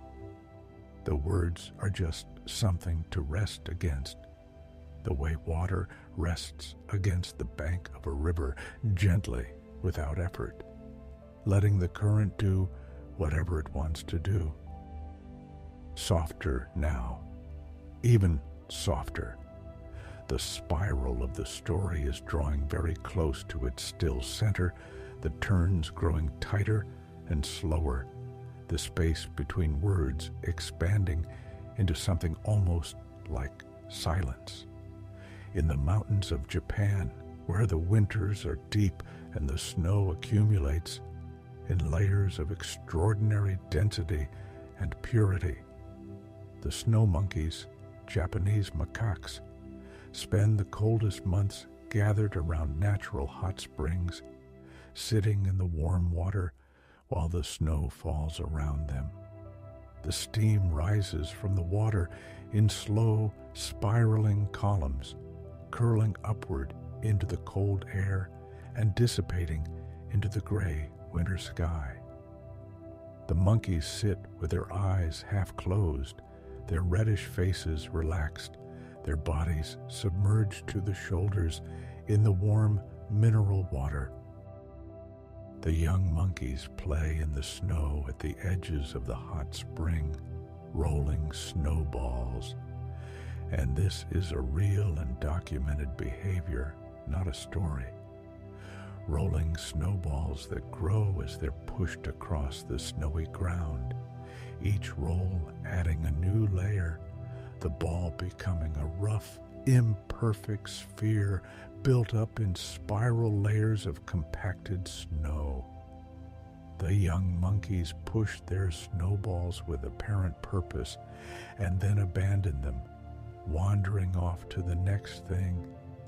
The words are just something to rest against, the way water rests against the bank of a river, gently, without effort, letting the current do whatever it wants to do. Softer now, even softer. The spiral of the story is drawing very close to its still center, the turns growing tighter and slower, the space between words expanding into something almost like silence. In the mountains of Japan, where the winters are deep and the snow accumulates in layers of extraordinary density and purity, the snow monkeys, Japanese macaques, spend the coldest months gathered around natural hot springs, sitting in the warm water while the snow falls around them. The steam rises from the water in slow, spiraling columns, curling upward into the cold air and dissipating into the gray winter sky. The monkeys sit with their eyes half closed, their reddish faces relaxed, their bodies submerged to the shoulders in the warm mineral water. The young monkeys play in the snow at the edges of the hot spring, rolling snowballs. And this is a real and documented behavior, not a story. Rolling snowballs that grow as they're pushed across the snowy ground, each roll adding a new layer, the ball becoming a rough, imperfect sphere built up in spiral layers of compacted snow. The young monkeys push their snowballs with apparent purpose and then abandon them, wandering off to the next thing,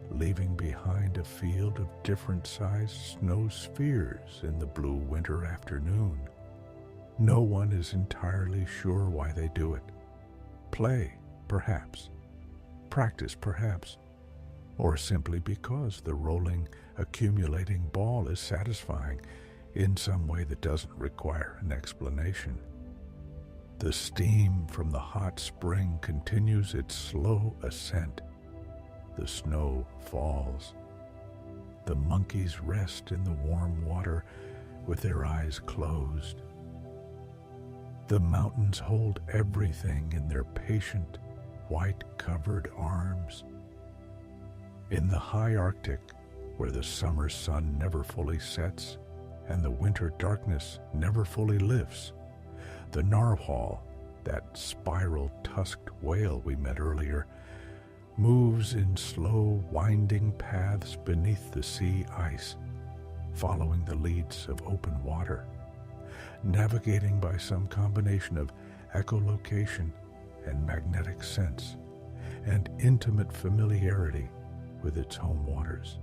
leaving behind a field of different-sized snow spheres in the blue winter afternoon. No one is entirely sure why they do it. Play, perhaps. Practice, perhaps. Or simply because the rolling, accumulating ball is satisfying in some way that doesn't require an explanation. The steam from the hot spring continues its slow ascent. The snow falls. The monkeys rest in the warm water with their eyes closed. The mountains hold everything in their patient, white-covered arms. In the high Arctic, where the summer sun never fully sets and the winter darkness never fully lifts, the narwhal, that spiral-tusked whale we met earlier, moves in slow, winding paths beneath the sea ice, following the leads of open water, navigating by some combination of echolocation and magnetic sense and intimate familiarity with its home waters.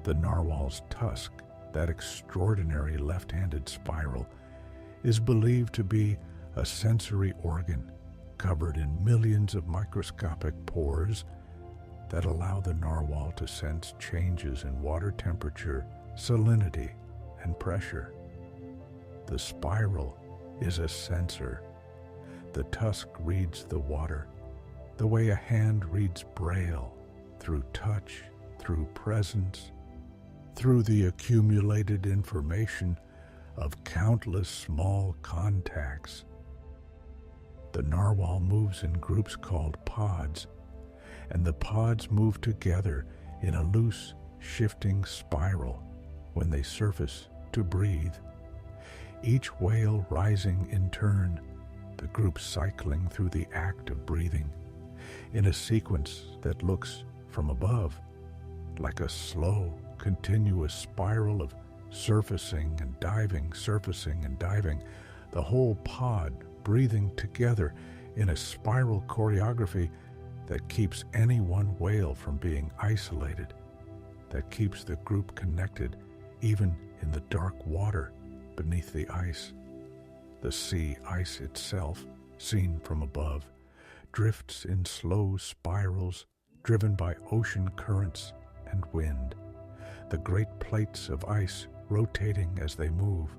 The narwhal's tusk, that extraordinary left-handed spiral, is believed to be a sensory organ covered in millions of microscopic pores that allow the narwhal to sense changes in water temperature, salinity, and pressure. The spiral is a sensor. The tusk reads the water, the way a hand reads braille, through touch, through presence, through the accumulated information of countless small contacts. The narwhal moves in groups called pods, and the pods move together in a loose, shifting spiral when they surface to breathe. Each whale rising in turn, the group cycling through the act of breathing, in a sequence that looks, from above, like a slow, continuous spiral of surfacing and diving, surfacing and diving, the whole pod breathing together in a spiral choreography that keeps any one whale from being isolated, that keeps the group connected even in the dark water beneath the ice. The sea ice itself, seen from above, drifts in slow spirals driven by ocean currents and wind, the great plates of ice rotating as they move,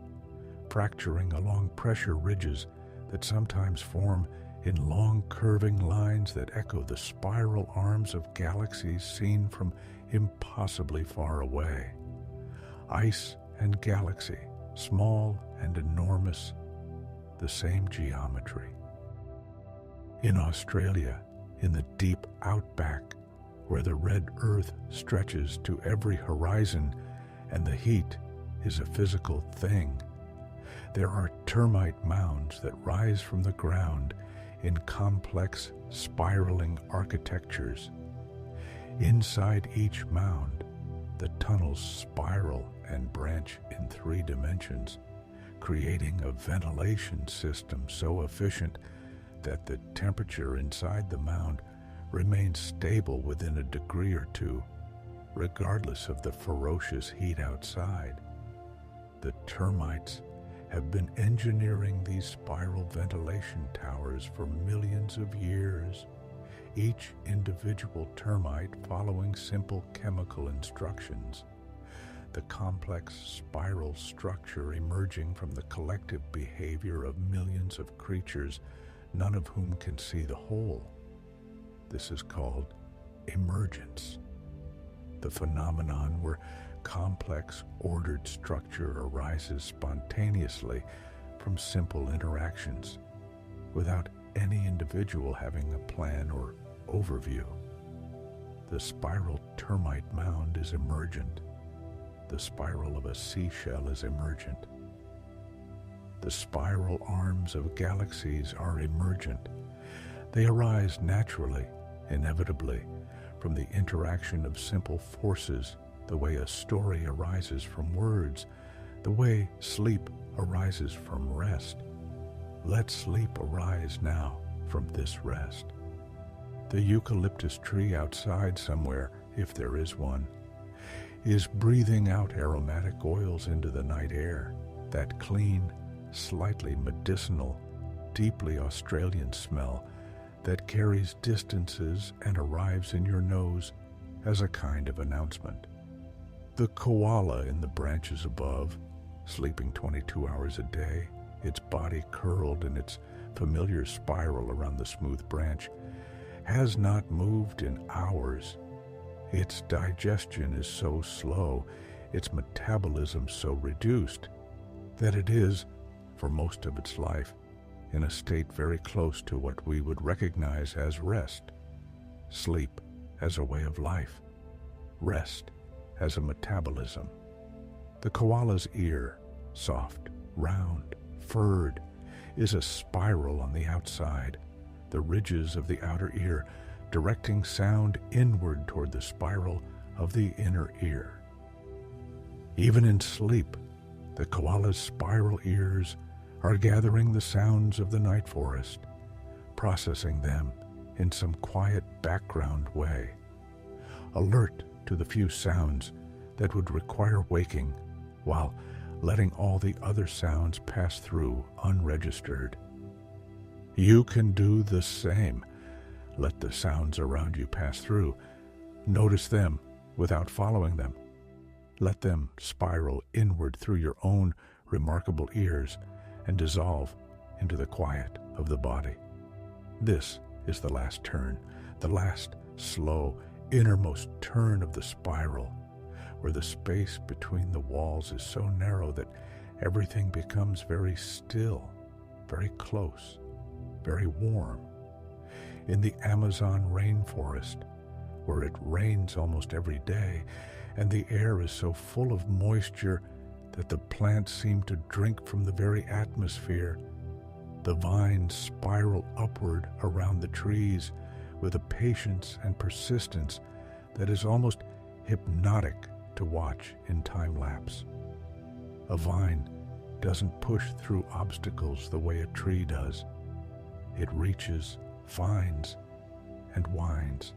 fracturing along pressure ridges that sometimes form in long curving lines that echo the spiral arms of galaxies seen from impossibly far away. Ice and galaxy, small and enormous, the same geometry. In Australia, in the deep outback, where the red earth stretches to every horizon and the heat is a physical thing. There are termite mounds that rise from the ground in complex, spiraling architectures. Inside each mound, the tunnels spiral and branch in 3 dimensions, creating a ventilation system so efficient that the temperature inside the mound remains stable within a degree or two, regardless of the ferocious heat outside. The termites have been engineering these spiral ventilation towers for millions of years, each individual termite following simple chemical instructions. The complex spiral structure emerging from the collective behavior of millions of creatures, none of whom can see the whole. This is called emergence, the phenomenon where complex, ordered structure arises spontaneously from simple interactions, without any individual having a plan or overview. The spiral termite mound is emergent. The spiral of a seashell is emergent. The spiral arms of galaxies are emergent. They arise naturally, inevitably, from the interaction of simple forces, the way a story arises from words, the way sleep arises from rest. Let sleep arise now from this rest. The eucalyptus tree outside somewhere, if there is one, is breathing out aromatic oils into the night air, that clean, slightly medicinal, deeply Australian smell that carries distances and arrives in your nose as a kind of announcement. The koala in the branches above, sleeping 22 hours a day, its body curled in its familiar spiral around the smooth branch, has not moved in hours. Its digestion is so slow, its metabolism so reduced, that it is, for most of its life, in a state very close to what we would recognize as rest. Sleep as a way of life. Rest as a metabolism. The koala's ear, soft, round, furred, is a spiral on the outside, the ridges of the outer ear directing sound inward toward the spiral of the inner ear. Even in sleep, the koala's spiral ears are gathering the sounds of the night forest, processing them in some quiet background way, alert to the few sounds that would require waking, while letting all the other sounds pass through unregistered. You can do the same. Let the sounds around you pass through. Notice them without following them. Let them spiral inward through your own remarkable ears and dissolve into the quiet of the body. This is the last turn, the last slow, innermost turn of the spiral, where the space between the walls is so narrow that everything becomes very still, very close, very warm. In the Amazon rainforest, where it rains almost every day, and the air is so full of moisture that the plants seem to drink from the very atmosphere, the vines spiral upward around the trees with a patience and persistence that is almost hypnotic to watch in time-lapse. A vine doesn't push through obstacles the way a tree does. It reaches, finds, and winds.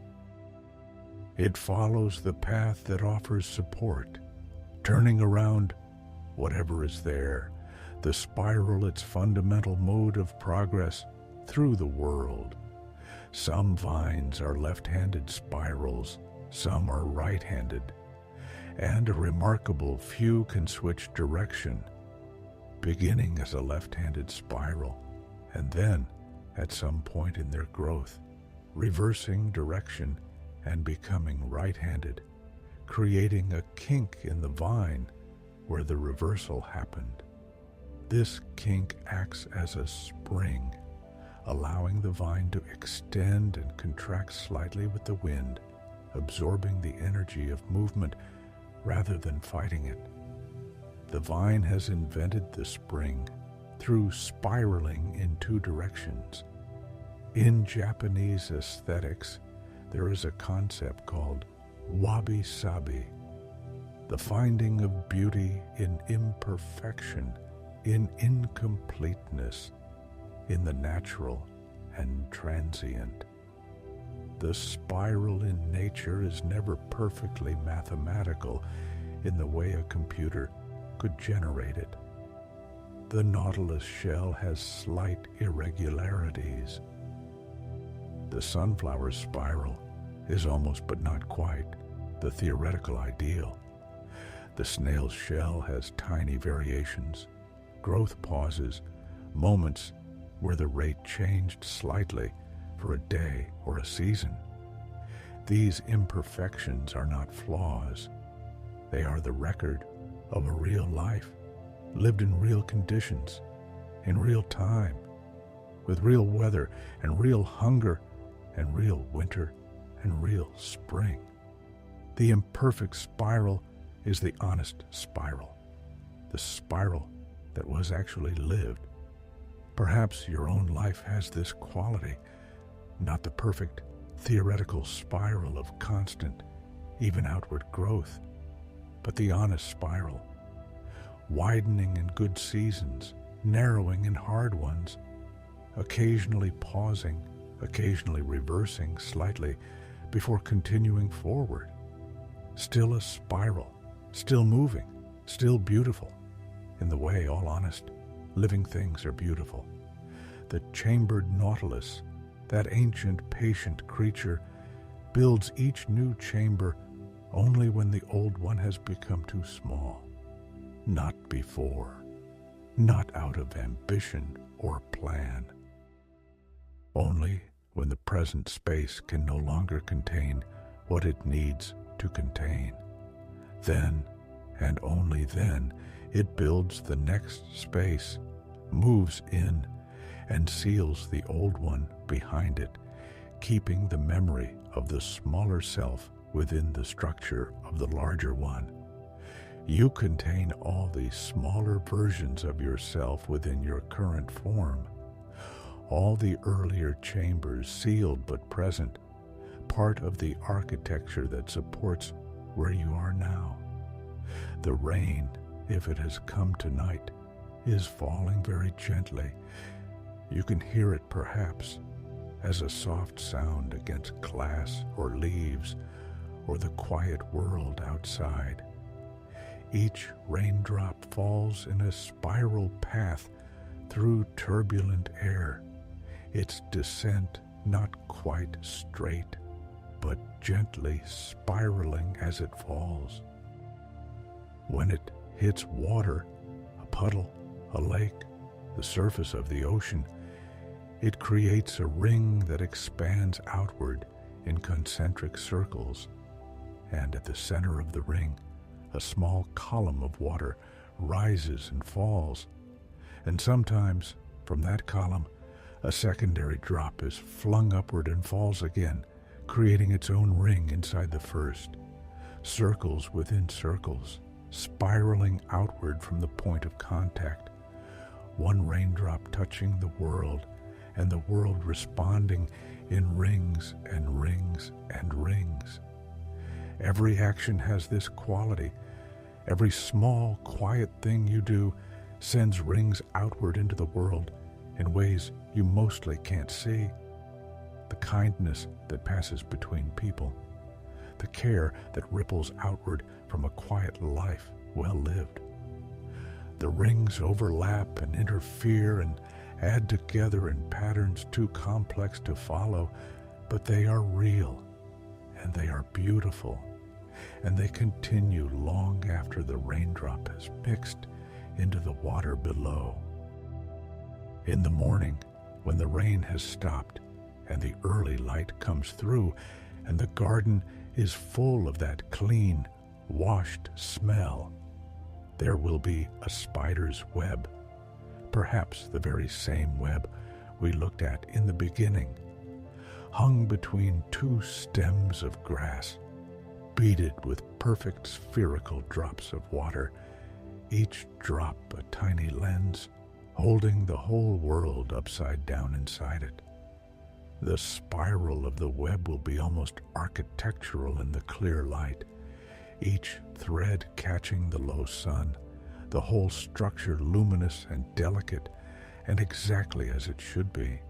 It follows the path that offers support, turning around whatever is there, the spiral its fundamental mode of progress through the world. Some vines are left-handed spirals, some are right-handed, and a remarkable few can switch direction, beginning as a left-handed spiral, and then, at some point in their growth, reversing direction and becoming right-handed, creating a kink in the vine where the reversal happened. This kink acts as a spring, allowing the vine to extend and contract slightly with the wind, absorbing the energy of movement rather than fighting it. The vine has invented the spring through spiraling in two directions. In Japanese aesthetics, there is a concept called wabi-sabi, the finding of beauty in imperfection, in incompleteness, in the natural and transient. The spiral in nature is never perfectly mathematical in the way a computer could generate it. The nautilus shell has slight irregularities. The sunflower spiral is almost but not quite the theoretical ideal. The snail's shell has tiny variations, growth pauses, moments where the rate changed slightly for a day or a season. These imperfections are not flaws. They are the record of a real life, lived in real conditions, in real time, with real weather and real hunger and real winter and real spring. The imperfect spiral is the honest spiral, the spiral that was actually lived. Perhaps your own life has this quality, not the perfect theoretical spiral of constant, even outward growth, but the honest spiral, widening in good seasons, narrowing in hard ones, occasionally pausing, occasionally reversing slightly before continuing forward. Still a spiral, still moving, still beautiful, in the way, all honest, living things are beautiful. The chambered nautilus, that ancient patient creature, builds each new chamber only when the old one has become too small. Not before, not out of ambition or plan. Only when the present space can no longer contain what it needs to contain. Then, and only then, it builds the next space, moves in, and seals the old one behind it, keeping the memory of the smaller self within the structure of the larger one. You contain all the smaller versions of yourself within your current form, all the earlier chambers sealed but present, part of the architecture that supports where you are now. The rain, if it has come tonight, is falling very gently. You can hear it perhaps as a soft sound against glass or leaves or the quiet world outside. Each raindrop falls in a spiral path through turbulent air, its descent not quite straight, but gently spiraling as it falls. When it hits water, a puddle, a lake, the surface of the ocean, it creates a ring that expands outward in concentric circles, and at the center of the ring, a small column of water rises and falls, and sometimes from that column, a secondary drop is flung upward and falls again, creating its own ring inside the first, circles within circles, spiraling outward from the point of contact, one raindrop touching the world, and the world responding in rings and rings and rings. Every action has this quality. Every small, quiet thing you do sends rings outward into the world in ways you mostly can't see. The kindness that passes between people, the care that ripples outward from a quiet life well lived. The rings overlap and interfere and add together in patterns too complex to follow, but they are real, and they are beautiful, and they continue long after the raindrop has mixed into the water below. In the morning, when the rain has stopped and the early light comes through, and the garden is full of that clean, washed smell, there will be a spider's web, perhaps the very same web we looked at in the beginning, hung between two stems of grass, beaded with perfect spherical drops of water, each drop a tiny lens, holding the whole world upside down inside it. The spiral of the web will be almost architectural in the clear light, each thread catching the low sun, the whole structure luminous and delicate and exactly as it should be.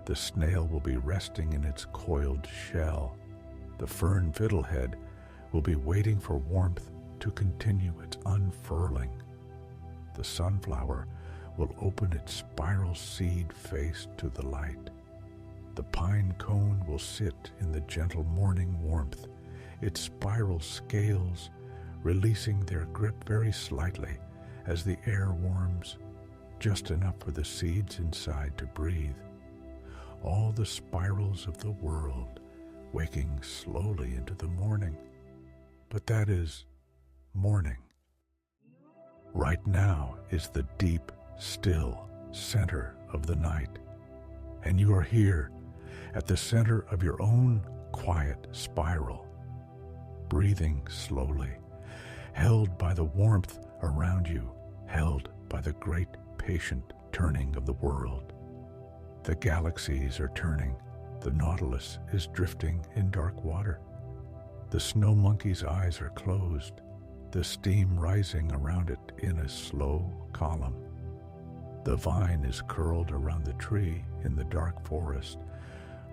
The snail will be resting in its coiled shell. The fern fiddlehead will be waiting for warmth to continue its unfurling. The sunflower will open its spiral seed face to the light. The pine cone will sit in the gentle morning warmth, its spiral scales releasing their grip very slightly as the air warms, just enough for the seeds inside to breathe. All the spirals of the world waking slowly into the morning. But that is morning. Right now is the deep, still center of the night, and you are here at the center of your own quiet spiral, breathing slowly, held by the warmth around you, held by the great patient turning of the world. The galaxies are turning. The Nautilus is drifting in dark water. The snow monkey's eyes are closed, the steam rising around it in a slow column. The vine is curled around the tree in the dark forest,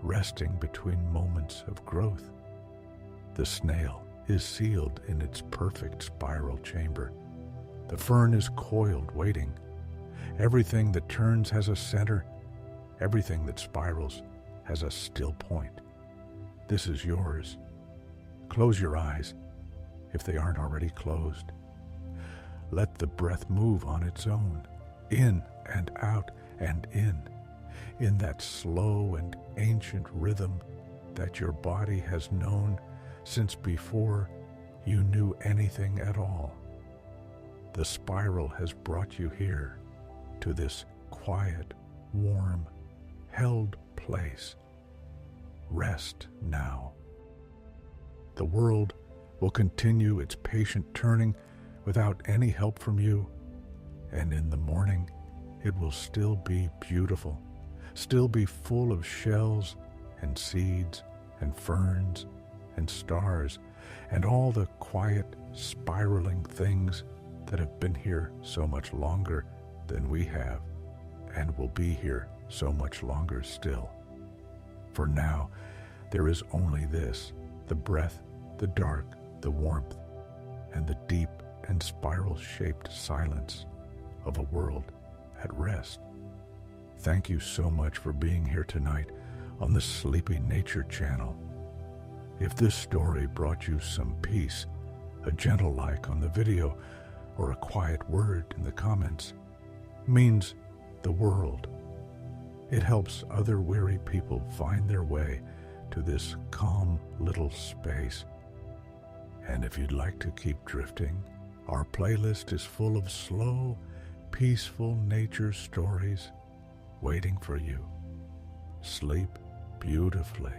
resting between moments of growth. The snail is sealed in its perfect spiral chamber. The fern is coiled, waiting. Everything that turns has a center. Everything that spirals has a still point. This is yours. Close your eyes, if they aren't already closed. Let the breath move on its own, in and out and in that slow and ancient rhythm that your body has known since before you knew anything at all. The spiral has brought you here, to this quiet, warm, held place. Rest now. The world will continue its patient turning without any help from you, and in the morning it will still be beautiful, still be full of shells and seeds and ferns and stars and all the quiet, spiraling things that have been here so much longer than we have and will be here so much longer still. For now, there is only this, the breath, the dark, the warmth, and the deep and spiral-shaped silence of a world at rest. Thank you so much for being here tonight on the Sleepy Nature Channel. If this story brought you some peace, a gentle like on the video, or a quiet word in the comments, means the world. It helps other weary people find their way to this calm little space. And if you'd like to keep drifting, our playlist is full of slow, peaceful nature stories waiting for you. Sleep beautifully.